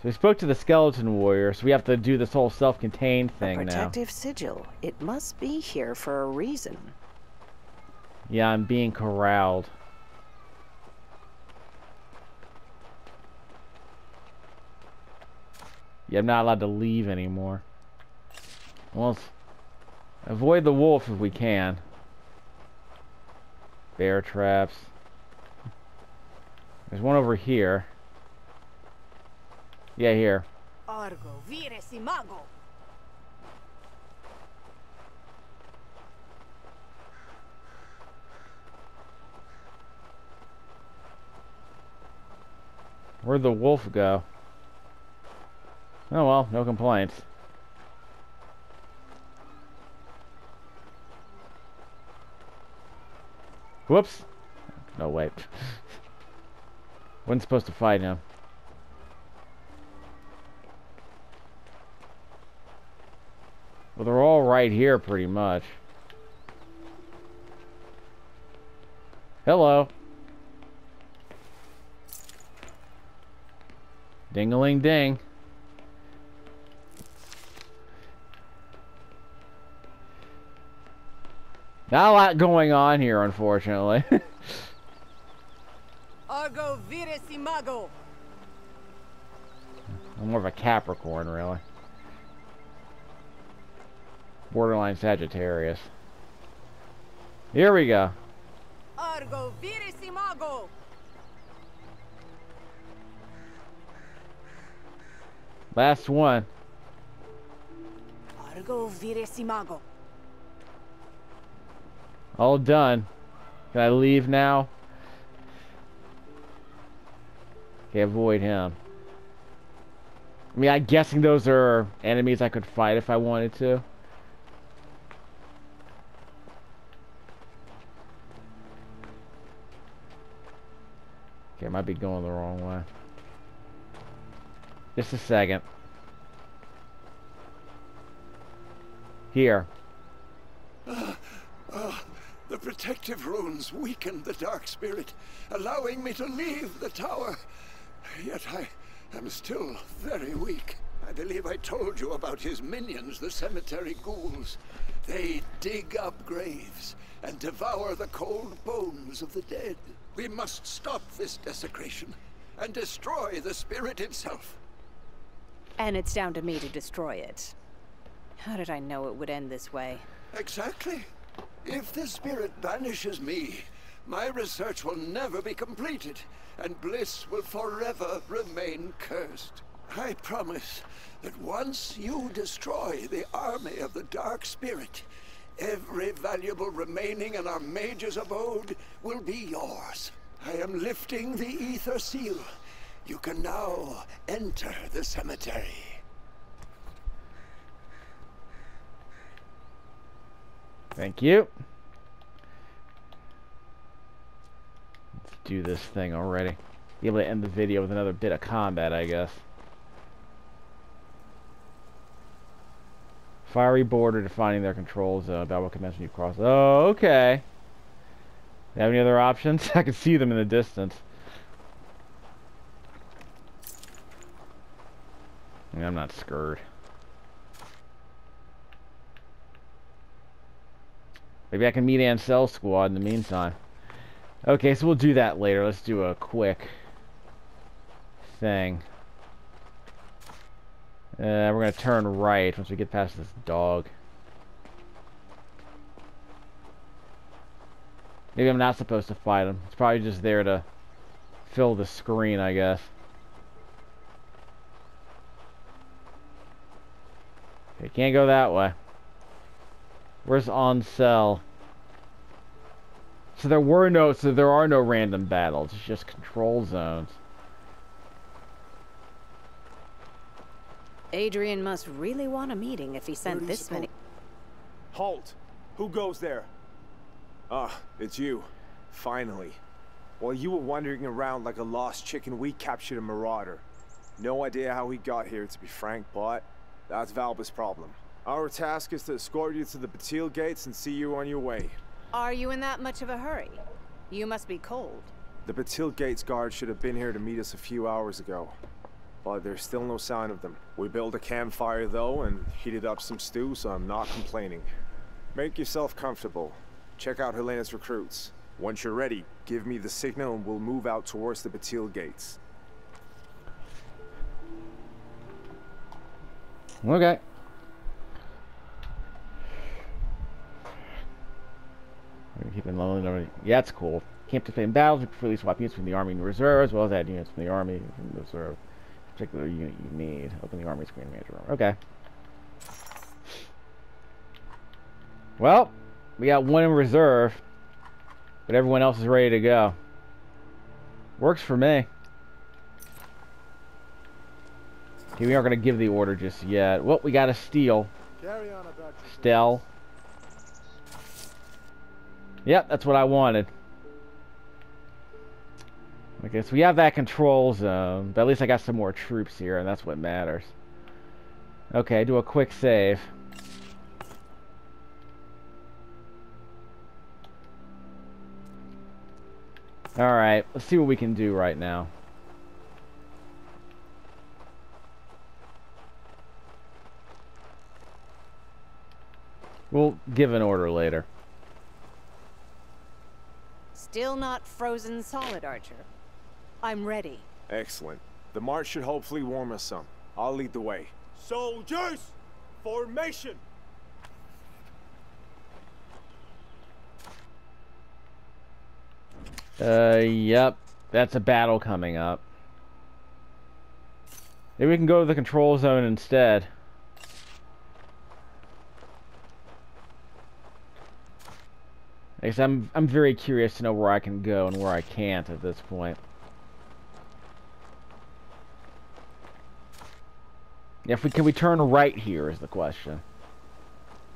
So we spoke to the skeleton warrior, so we have to do this whole self-contained thing now. A protective sigil. It must be here for a reason. Yeah, I'm being corralled. Yeah, I'm not allowed to leave anymore. Well, Avoid the wolf if we can. Bear traps. There's one over here. Yeah, here. Argo, vire si mago. Where'd the wolf go? Oh well, no complaints. Whoops. No, wait. Wasn't supposed to fight him. Well, they're all right here, pretty much. Hello. Ding-a-ling-ding. Not a lot going on here, unfortunately. Argo, vire si mago. I'm more of a Capricorn, really. Borderline Sagittarius. Here we go. Argo, vire si mago. Last one. Argo, vire si mago. All done. Can I leave now? Okay, avoid him. I mean, I'm guessing those are enemies I could fight if I wanted to. Okay, I might be going the wrong way. Just a second. Here. The protective runes weakened the dark spirit, allowing me to leave the tower. Yet I am still very weak. I believe I told you about his minions, the cemetery ghouls. They dig up graves and devour the cold bones of the dead. We must stop this desecration and destroy the spirit itself. And it's down to me to destroy it. How did I know it would end this way? Exactly. If the spirit banishes me, my research will never be completed, and Bliss will forever remain cursed. I promise that once you destroy the army of the Dark Spirit, every valuable remaining in our mage's abode will be yours. I am lifting the Ether Seal. You can now enter the cemetery. Thank you. Let's do this thing already. Be able to end the video with another bit of combat, I guess. Fiery border defining their control zone. About what commence when you cross. Oh, okay. You have any other options? I can see them in the distance. I mean, I'm not scared. Maybe I can meet Ansel Squad in the meantime. Okay, so we'll do that later. Let's do a quick thing. We're going to turn right once we get past this dog. Maybe I'm not supposed to fight him. It's probably just there to fill the screen, I guess. Okay, can't go that way. Where's Ansel? So there are no random battles. It's just control zones. Adrian must really want a meeting if he sent this many. Halt! Who goes there? Ah, it's you. Finally. While you were wandering around like a lost chicken, we captured a marauder. No idea how he got here, to be frank, but that's Valba's problem. Our task is to escort you to the Batil gates and see you on your way. Are you in that much of a hurry? You must be cold. The Batil gates guard should have been here to meet us a few hours ago, but there's still no sign of them. We built a campfire though and heated up some stew, so I'm not complaining. Make yourself comfortable. Check out Helena's recruits. Once you're ready, give me the signal and we'll move out towards the Batil gates. Okay. Keeping lonely. Yeah, that's cool. Can't participate in battles. We freely swap units from the army and reserve, as well as add units from the army and reserve. Particular unit you need. Open the army screen manager room. Okay. Well, we got one in reserve, but everyone else is ready to go. Works for me. Okay, we aren't going to give the order just yet. Well, we got a steal. Carry on about Stell. Yep, that's what I wanted. Okay, so we have that control zone, but at least I got some more troops here, and that's what matters. Okay, do a quick save. Alright, let's see what we can do right now. We'll give an order later. Still not frozen solid, Archer. I'm ready. Excellent. The march should hopefully warm us some. I'll lead the way. Soldiers! Formation! Yep. That's a battle coming up. Maybe we can go to the control zone instead. I guess I'm very curious to know where I can go and where I can't at this point. Yeah, can we turn right here is the question.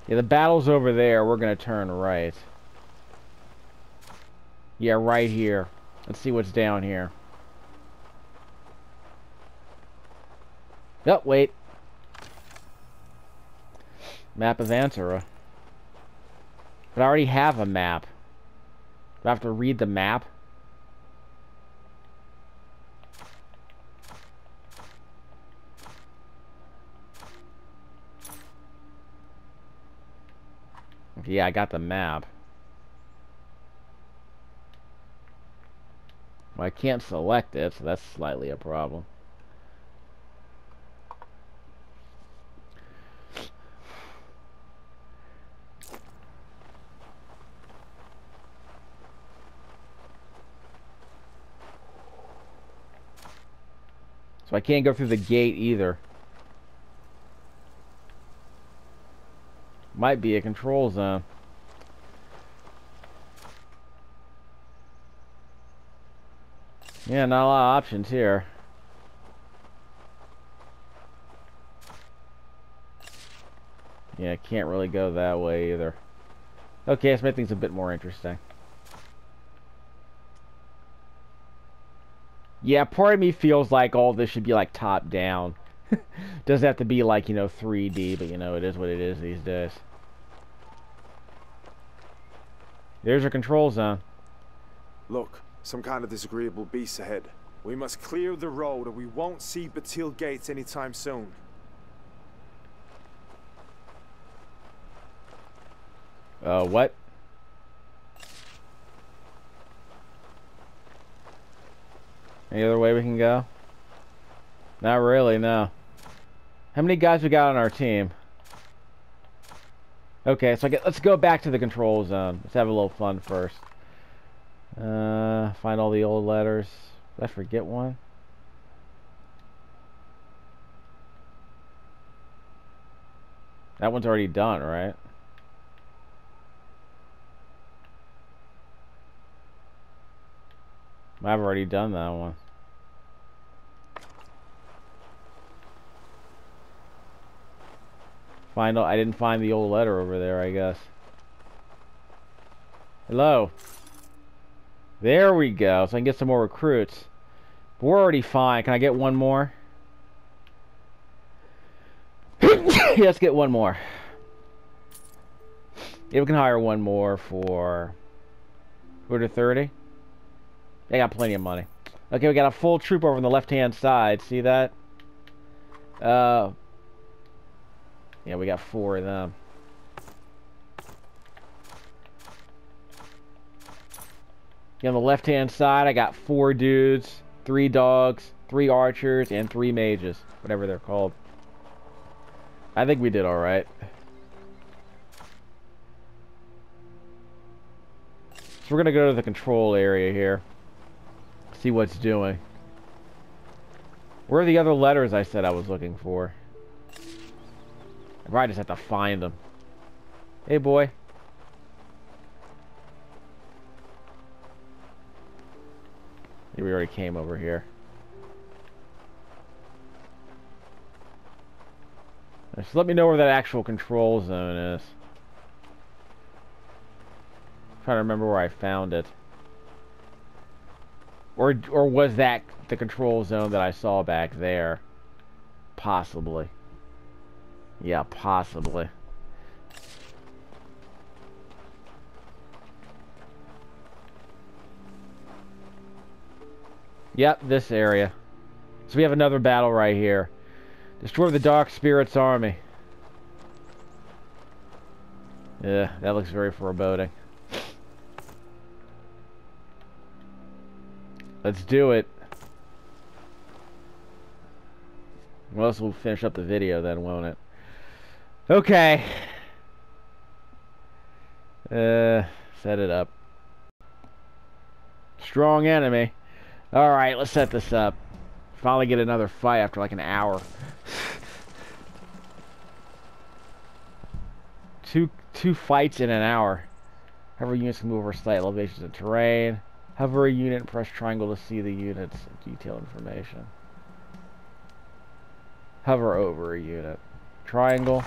Yeah, the battle's over there. We're gonna turn right. Yeah, right here. Let's see what's down here. Oh, wait. Map of Antara. But I already have a map. Do I have to read the map? Yeah, I got the map. Well, I can't select it, so that's slightly a problem. So I can't go through the gate either. Might be a control zone. Yeah, not a lot of options here. Yeah, can't really go that way either. Okay, let's make things a bit more interesting. Yeah, part of me feels like all this should be like top down. Doesn't have to be like, you know, 3D, but you know, it is what it is these days. There's our control zone. Look, some kind of disagreeable beast ahead. We must clear the road or we won't see Batil Gates anytime soon. What? Any other way we can go? Not really, no. How many guys we got on our team? Okay, so let's go back to the control zone. Let's have a little fun first. Find all the old letters. Did I forget one? That one's already done, right? I've already done that one. I didn't find the old letter over there, I guess. Hello. There we go. So I can get some more recruits. But we're already fine. Can I get one more? Yeah, let's get one more. Yeah, we can hire one more for 230. They got plenty of money. Okay, we got a full troop over on the left-hand side. See that? Yeah, we got 4 of them. Yeah, on the left-hand side, I got 4 dudes, 3 dogs, 3 archers, and 3 mages. Whatever they're called. I think we did alright. So we're gonna go to the control area here. See what's doing. Where are the other letters I said I was looking for? I probably just have to find them. Hey, boy. We already came over here. Just let me know where that actual control zone is. I'm trying to remember where I found it. Or was that the control zone that I saw back there? Possibly. Yeah, possibly. Yep, this area. So we have another battle right here. Destroy the Dark Spirit's army. Yeah, that looks very foreboding. Let's do it. Well, else we'll finish up the video then, won't it? Okay. Set it up. Strong enemy. Alright, let's set this up. Finally get another fight after like an hour. Two fights in an hour. Hover units can move over slight elevations of terrain. Hover a unit and press triangle to see the unit's detailed information. Hover over a unit. Triangle.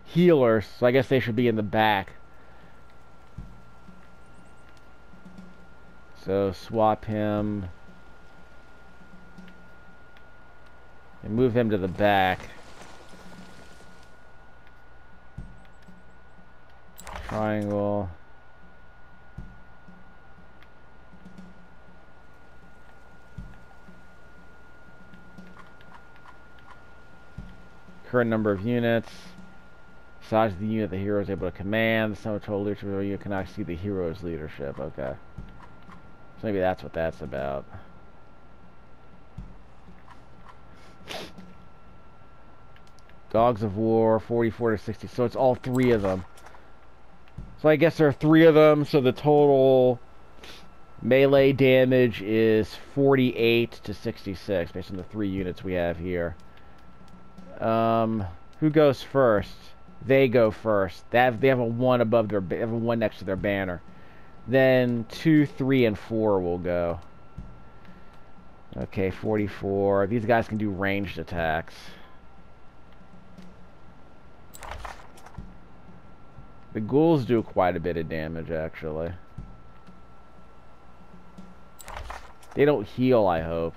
Healers, so I guess they should be in the back. So swap him and move him to the back. Triangle. Current number of units. Size of the unit the hero is able to command. The sum of total leadership of the unit cannot exceed the hero's leadership. Okay. So maybe that's what that's about. Dogs of War, 44 to 60. So it's all three of them. So I guess there are three of them. So the total melee damage is 48 to 66 based on the three units we have here. Who goes first? They go first. They have a 1 above their. They have a 1 next to their banner. Then 2, 3, and 4 will go. Okay, 44. These guys can do ranged attacks. The ghouls do quite a bit of damage, actually. They don't heal, I hope.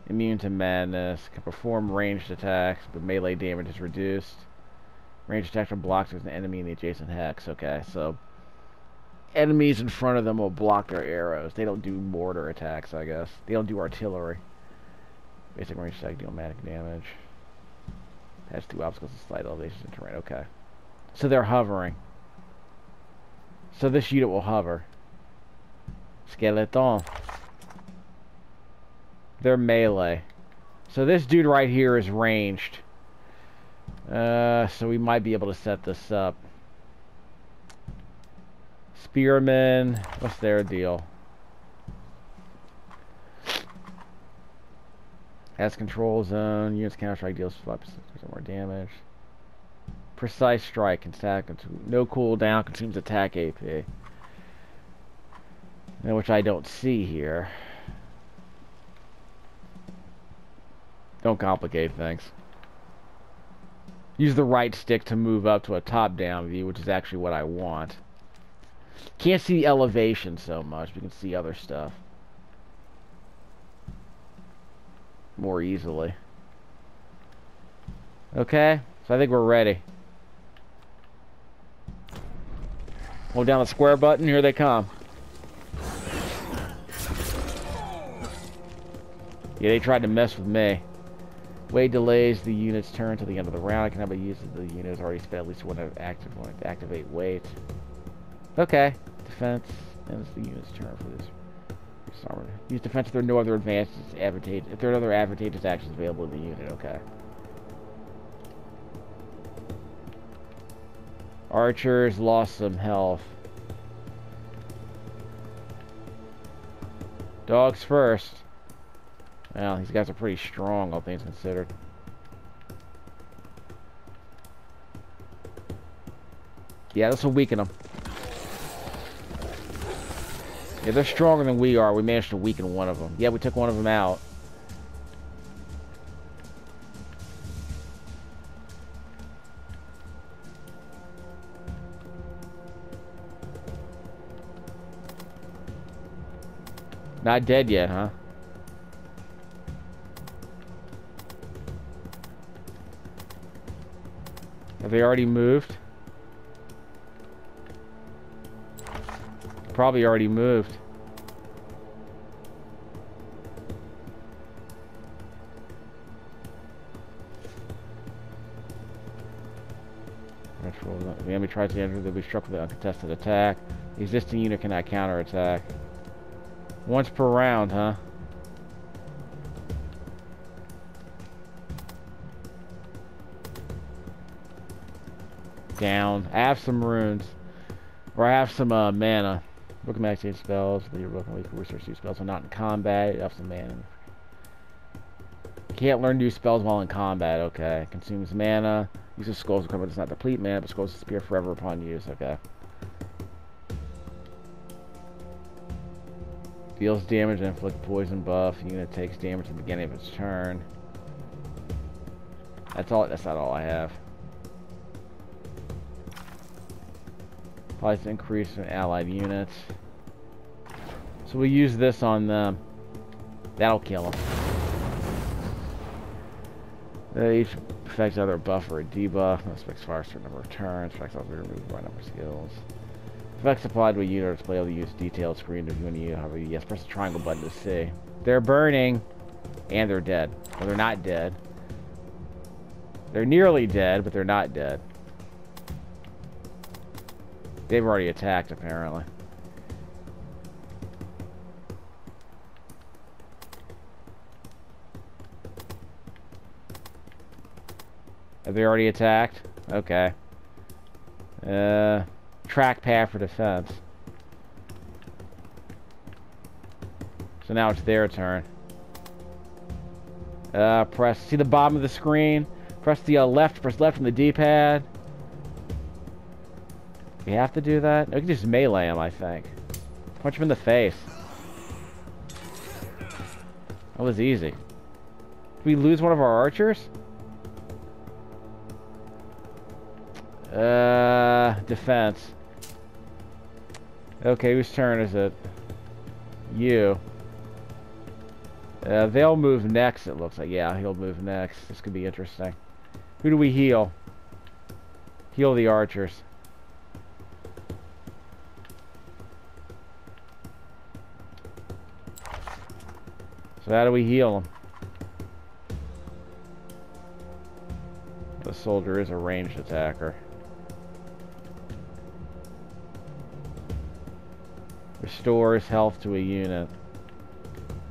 Immune to madness. Can perform ranged attacks, but melee damage is reduced. Ranged attacks are blocked with an enemy in the adjacent hex. Okay, so enemies in front of them will block their arrows. They don't do mortar attacks, I guess. They don't do artillery. Basic range attack, deal magic damage. Has 2 obstacles and slight elevations in terrain. Okay. So they're hovering. So this unit will hover. Skeleton. They're melee. So this dude right here is ranged. So we might be able to set this up. Spearmen. What's their deal? Has control zone. Units counter strike deals 5% more damage. Precise strike. Attack. No cooldown. Consumes attack AP. Which I don't see here. Don't complicate things. Use the right stick to move up to a top-down view, which is actually what I want. Can't see the elevation so much. We can see other stuff more easily. Okay, so I think we're ready. Hold down the square button. Here they come. Yeah, they tried to mess with me. Wait delays the unit's turn to the end of the round. I cannot be used if the unit has already spent at least one active point to activate wait. Okay. Defense. And it's the unit's turn for this. Use defense if there are no other advantageous if there are other advantageous actions available in the unit. Okay. Archers lost some health. Dogs first. Well, these guys are pretty strong, all things considered. Yeah, this will weaken them. Yeah, they're stronger than we are. We managed to weaken one of them. Yeah, we took one of them out. Not dead yet, huh? Have they already moved? Probably already moved. The enemy tries to enter, they'll be struck with an uncontested attack. The existing unit cannot counterattack. Once per round, huh? Down. I have some runes. Or I have some mana. Book of Max spells. But you're looking for research these spells. So not in combat. You have some mana. Can't learn new spells while in combat. Okay. Consumes mana. Uses skulls recover does not deplete mana, but skulls disappear forever upon use. Okay. Deals damage and inflict poison buff. Unit takes damage at the beginning of its turn. That's all. That's not all I have. Applies increase in allied units. So we use this on them. That'll kill them. Each affects either a buff or a debuff. Affects fire a certain number of turns. Affects all removed by number of skills. Effects applied to a unit or display able to use detailed screen to view any unit. However, yes, press the triangle button to see. They're burning, and they're dead. Well, they're not dead. They're nearly dead, but they're not dead. They've already attacked, apparently. Have they already attacked? Okay. Trackpad for defense. So now it's their turn. See the bottom of the screen? Press the press left on the D-pad. We have to do that? No, we can just melee him, I think. Punch him in the face. That was easy. Did we lose one of our archers? Defense. Okay, whose turn is it? You. They'll move next, it looks like. Yeah, he'll move next. This could be interesting. Who do we heal? Heal the archers. So how do we heal them? The soldier is a ranged attacker. Restores health to a unit.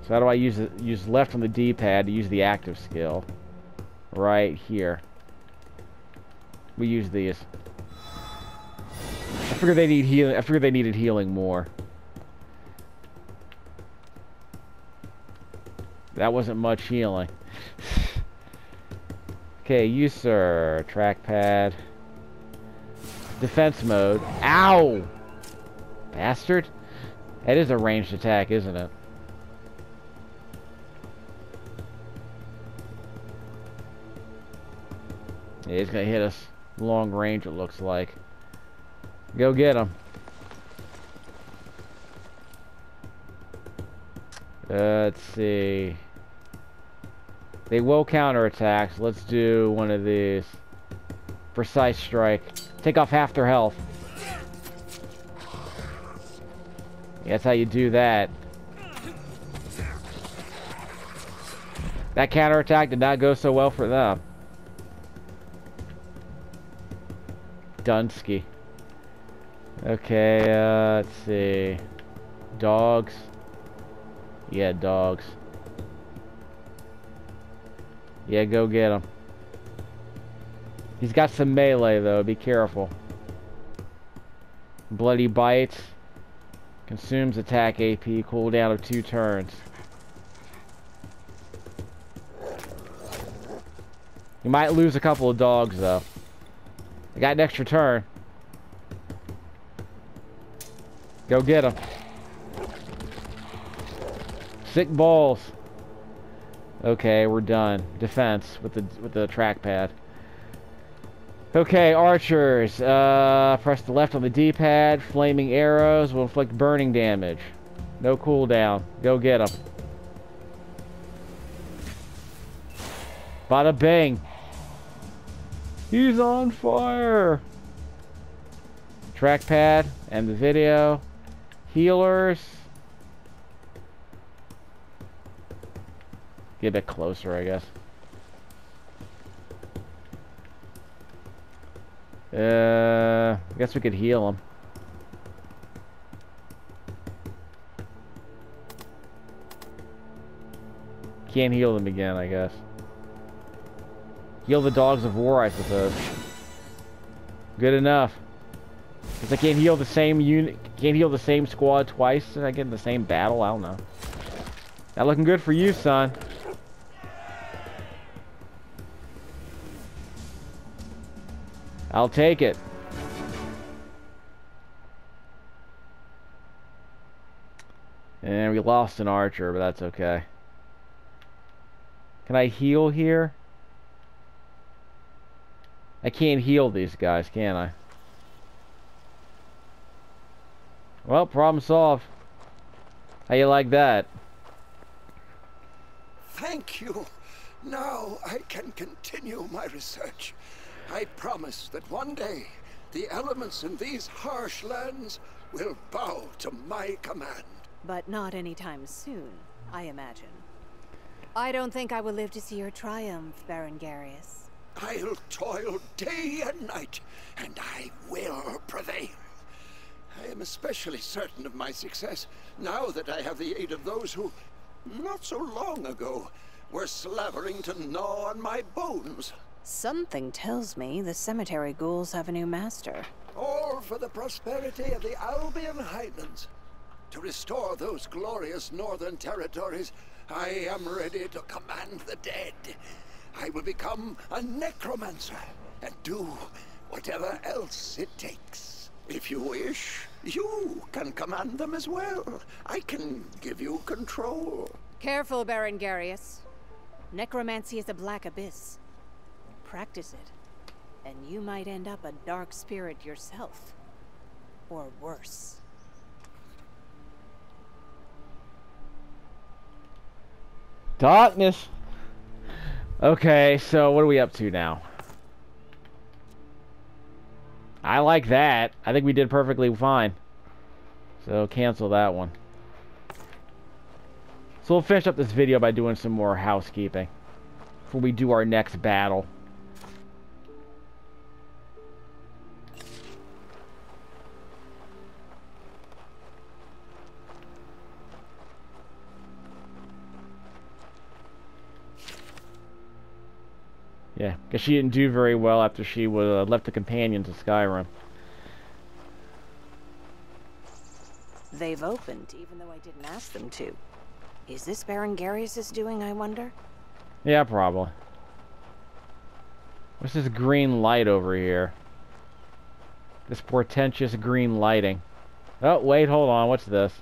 So how do I use it? Use left on the D-pad to use the active skill. Right here. We use these. I figured they need healing. I figured they needed healing more. That wasn't much healing. Okay, you sir. Trackpad. Defense mode. Ow! Bastard. That is a ranged attack, isn't it? Yeah, he's gonna hit us long range, it looks like. Go get him. Let's see. They will counterattack, so let's do one of these. Precise strike. Take off half their health. Yeah, that's how you do that. That counterattack did not go so well for them. Dunsky. Okay, let's see. Dogs. Yeah, dogs. Yeah, go get him. He's got some melee, though. Be careful. Bloody Bite. Consumes attack AP, cooldown of 2 turns. You might lose a couple of dogs, though. I got an extra turn. Go get him. Sick balls. Okay, we're done. Defense with the trackpad. Okay, archers. Press the left on the D-pad. Flaming arrows will inflict burning damage. No cooldown. Go get them. Bada bing. He's on fire. Trackpad and the video. Healers. Get a bit closer, I guess. I guess we could heal him. Can't heal them again, I guess. Heal the dogs of war, I suppose. Good enough. Because I can't heal the same unit, can't heal the same squad twice, and I get in the same battle. I don't know. Not looking good for you, son. I'll take it. And we lost an archer, but that's okay. Can I heal here? I can't heal these guys, can I? Well, problem solved. How you like that? Thank you. Now I can continue my research. I promise that one day the elements in these harsh lands will bow to my command. But not anytime soon, I imagine. I don't think I will live to see your triumph, Baron Garius. I'll toil day and night, and I will prevail. I am especially certain of my success now that I have the aid of those who, not so long ago, were slavering to gnaw on my bones. Something tells me the cemetery ghouls have a new master. All for the prosperity of the Albion Highlands. To restore those glorious northern territories, I am ready to command the dead. I will become a necromancer and do whatever else it takes. If you wish, you can command them as well. I can give you control. Careful, Baron Garius. Necromancy is a black abyss. Practice it, and you might end up a dark spirit yourself. Or worse. Darkness. Okay, so what are we up to now? I like that. I think we did perfectly fine. So cancel that one. So we'll finish up this video by doing some more housekeeping before we do our next battle. Yeah, because she didn't do very well after she left the companions of Skyrim. They've opened, even though I didn't ask them to. Is this Baron Garius' doing, I wonder? Yeah, probably. What's this green light over here? This portentous green lighting. Oh, wait, hold on. What's this?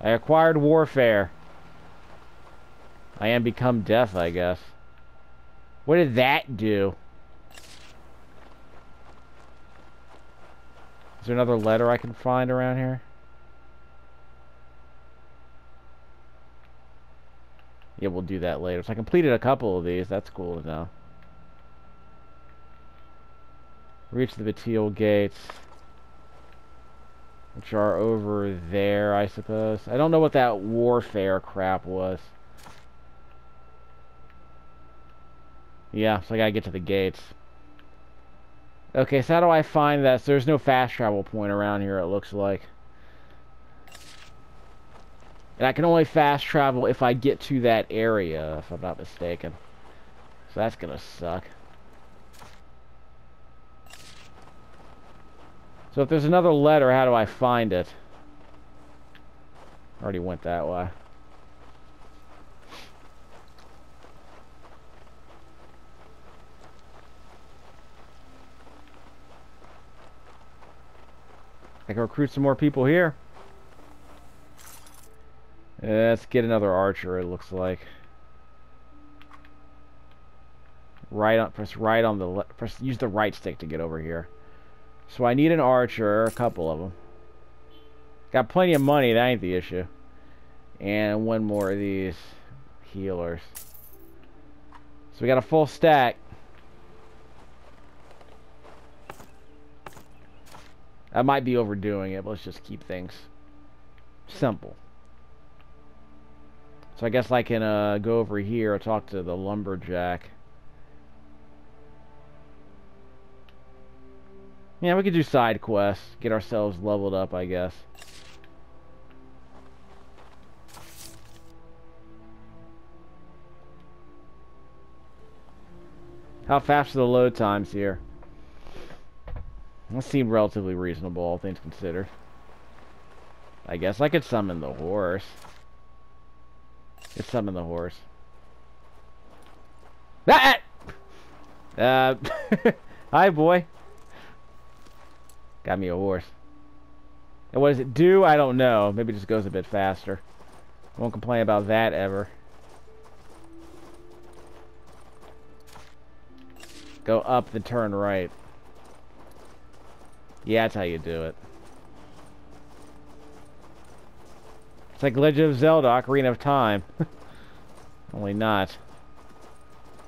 I acquired warfare. I am become death, I guess. What did that do? Is there another letter I can find around here? Yeah, we'll do that later. So I completed a couple of these. That's cool to know. Reach the Batil gates, which are over there, I suppose. I don't know what that warfare crap was. Yeah, so I gotta get to the gates. Okay, so how do I find that? So there's no fast travel point around here, it looks like. And I can only fast travel if I get to that area, if I'm not mistaken. So that's gonna suck. So if there's another letter, how do I find it? Already went that way. I can recruit some more people here. Let's get another archer, it looks like. Press right on the use the right stick to get over here. So I need an archer, a couple of them. Got plenty of money, that ain't the issue. And one more of these healers. So we got a full stack. I might be overdoing it, but let's just keep things simple. So I guess I can go over here and talk to the lumberjack. Yeah, we could do side quests, get ourselves leveled up, I guess. How fast are the load times here? That seemed relatively reasonable, all things considered. I guess I could summon the horse. Let's summon the horse. Ah! Hi, boy. Got me a horse. And what does it do? I don't know. Maybe it just goes a bit faster. Won't complain about that ever. Go up, then turn right. Yeah, that's how you do it. It's like Legend of Zelda, Ocarina of Time. Only not.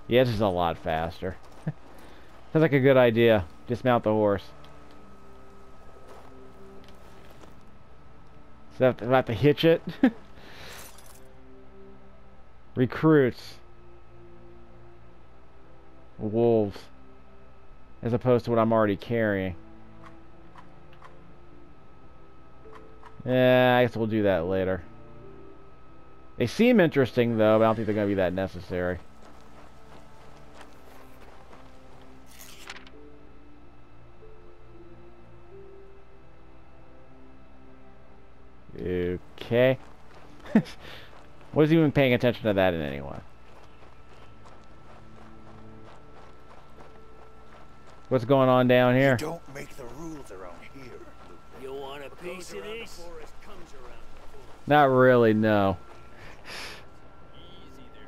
Yeah, this is a lot faster. Sounds like a good idea. Dismount the horse. So I have to hitch it. Recruits. Wolves. As opposed to what I'm already carrying. Yeah, I guess we'll do that later. They seem interesting, though, but I don't think they're going to be that necessary. Okay. Wasn't even paying attention to that in any way. What's going on down here? You don't make the rules around here. You want a piece of this? Not really, no. Easy there.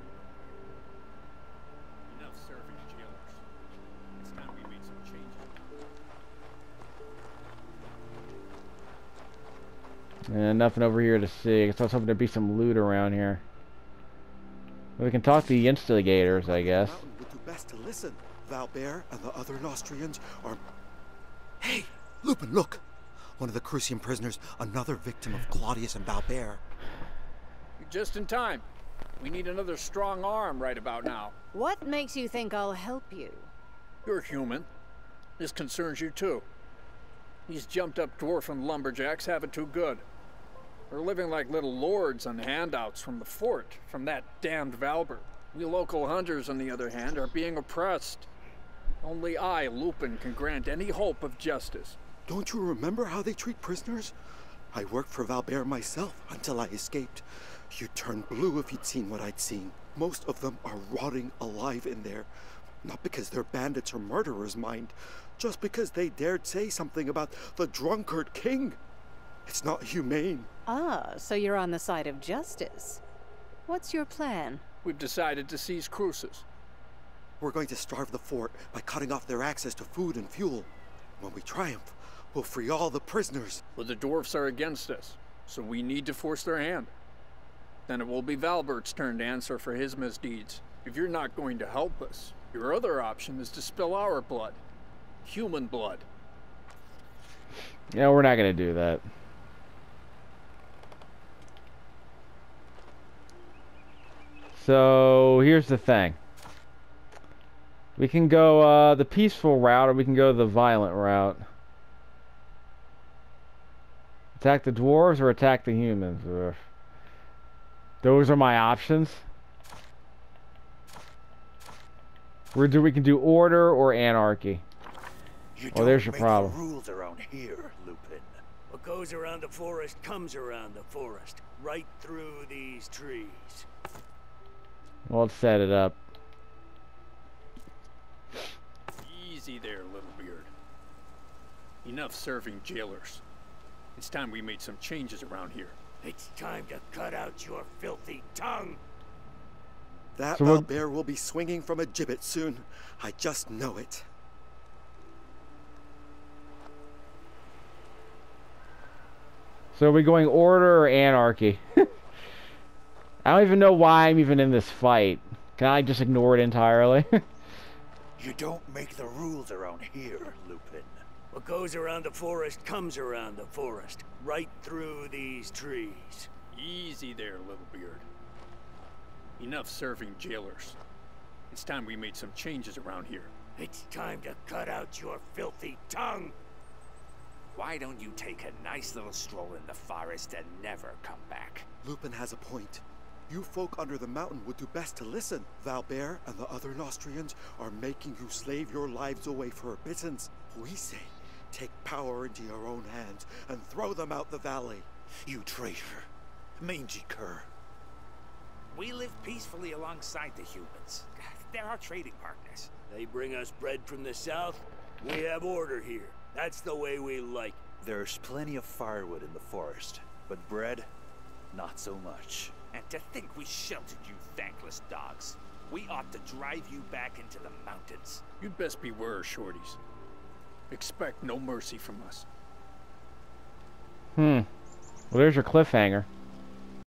Enough surface jailers. It's time we made some changes. Nothing over here to see. I guess I was hoping there'd be some loot around here. We can talk to the instigators, I guess. Mountain would do best to listen. Valbert and the other Nostrians are... Hey, Lupin, look! One of the Crucian prisoners, another victim of Claudius and Valbert. You're just in time. We need another strong arm right about now. What makes you think I'll help you? You're human. This concerns you too. These jumped-up dwarf lumberjacks have it too good. They're living like little lords on handouts from the fort, from that damned Valbert. We local hunters, on the other hand, are being oppressed. Only I, Lupin, can grant any hope of justice. Don't you remember how they treat prisoners? I worked for Valbert myself until I escaped. You'd turn blue if you'd seen what I'd seen. Most of them are rotting alive in there. Not because they're bandits or murderers, mind. Just because they dared say something about the drunkard king. It's not humane. Ah, so you're on the side of justice. What's your plan? We've decided to seize Cruces. We're going to starve the fort by cutting off their access to food and fuel. When we triumph, we'll free all the prisoners. But the dwarfs are against us, so we need to force their hand. Then it will be Valbert's turn to answer for his misdeeds. If you're not going to help us, your other option is to spill our blood. Human blood. Yeah, we're not going to do that. So, here's the thing. We can go the peaceful route, or we can go the violent route. Attack the dwarves or attack the humans? Ugh. Those are my options. We can do order or anarchy. Well, there's your problem. The rules around here, Lupin. What goes around the forest comes around the forest, right through these trees. Well, let's set it up. Easy there, little beard. Enough serving jailers. It's time we made some changes around here. It's time to cut out your filthy tongue. That So bear will be swinging from a gibbet soon. I just know it. So are we going order or anarchy? I don't even know why I'm even in this fight. Can I just ignore it entirely? You don't make the rules around here, Lupin. What goes around the forest comes around the forest, right through these trees. Easy there, little beard. Enough serving jailers. It's time we made some changes around here. It's time to cut out your filthy tongue. Why don't you take a nice little stroll in the forest and never come back? Lupin has a point. You folk under the mountain would do best to listen. Valbert and the other Nostrians are making you slave your lives away for a pittance. We say, take power into your own hands and throw them out the valley. You traitor. Mangy cur. We live peacefully alongside the humans. They're our trading partners. They bring us bread from the south. We have order here. That's the way we like. There's plenty of firewood in the forest, but bread, not so much. And to think we sheltered you thankless dogs. We ought to drive you back into the mountains. You'd best beware, shorties. Expect no mercy from us. Well, there's your cliffhanger.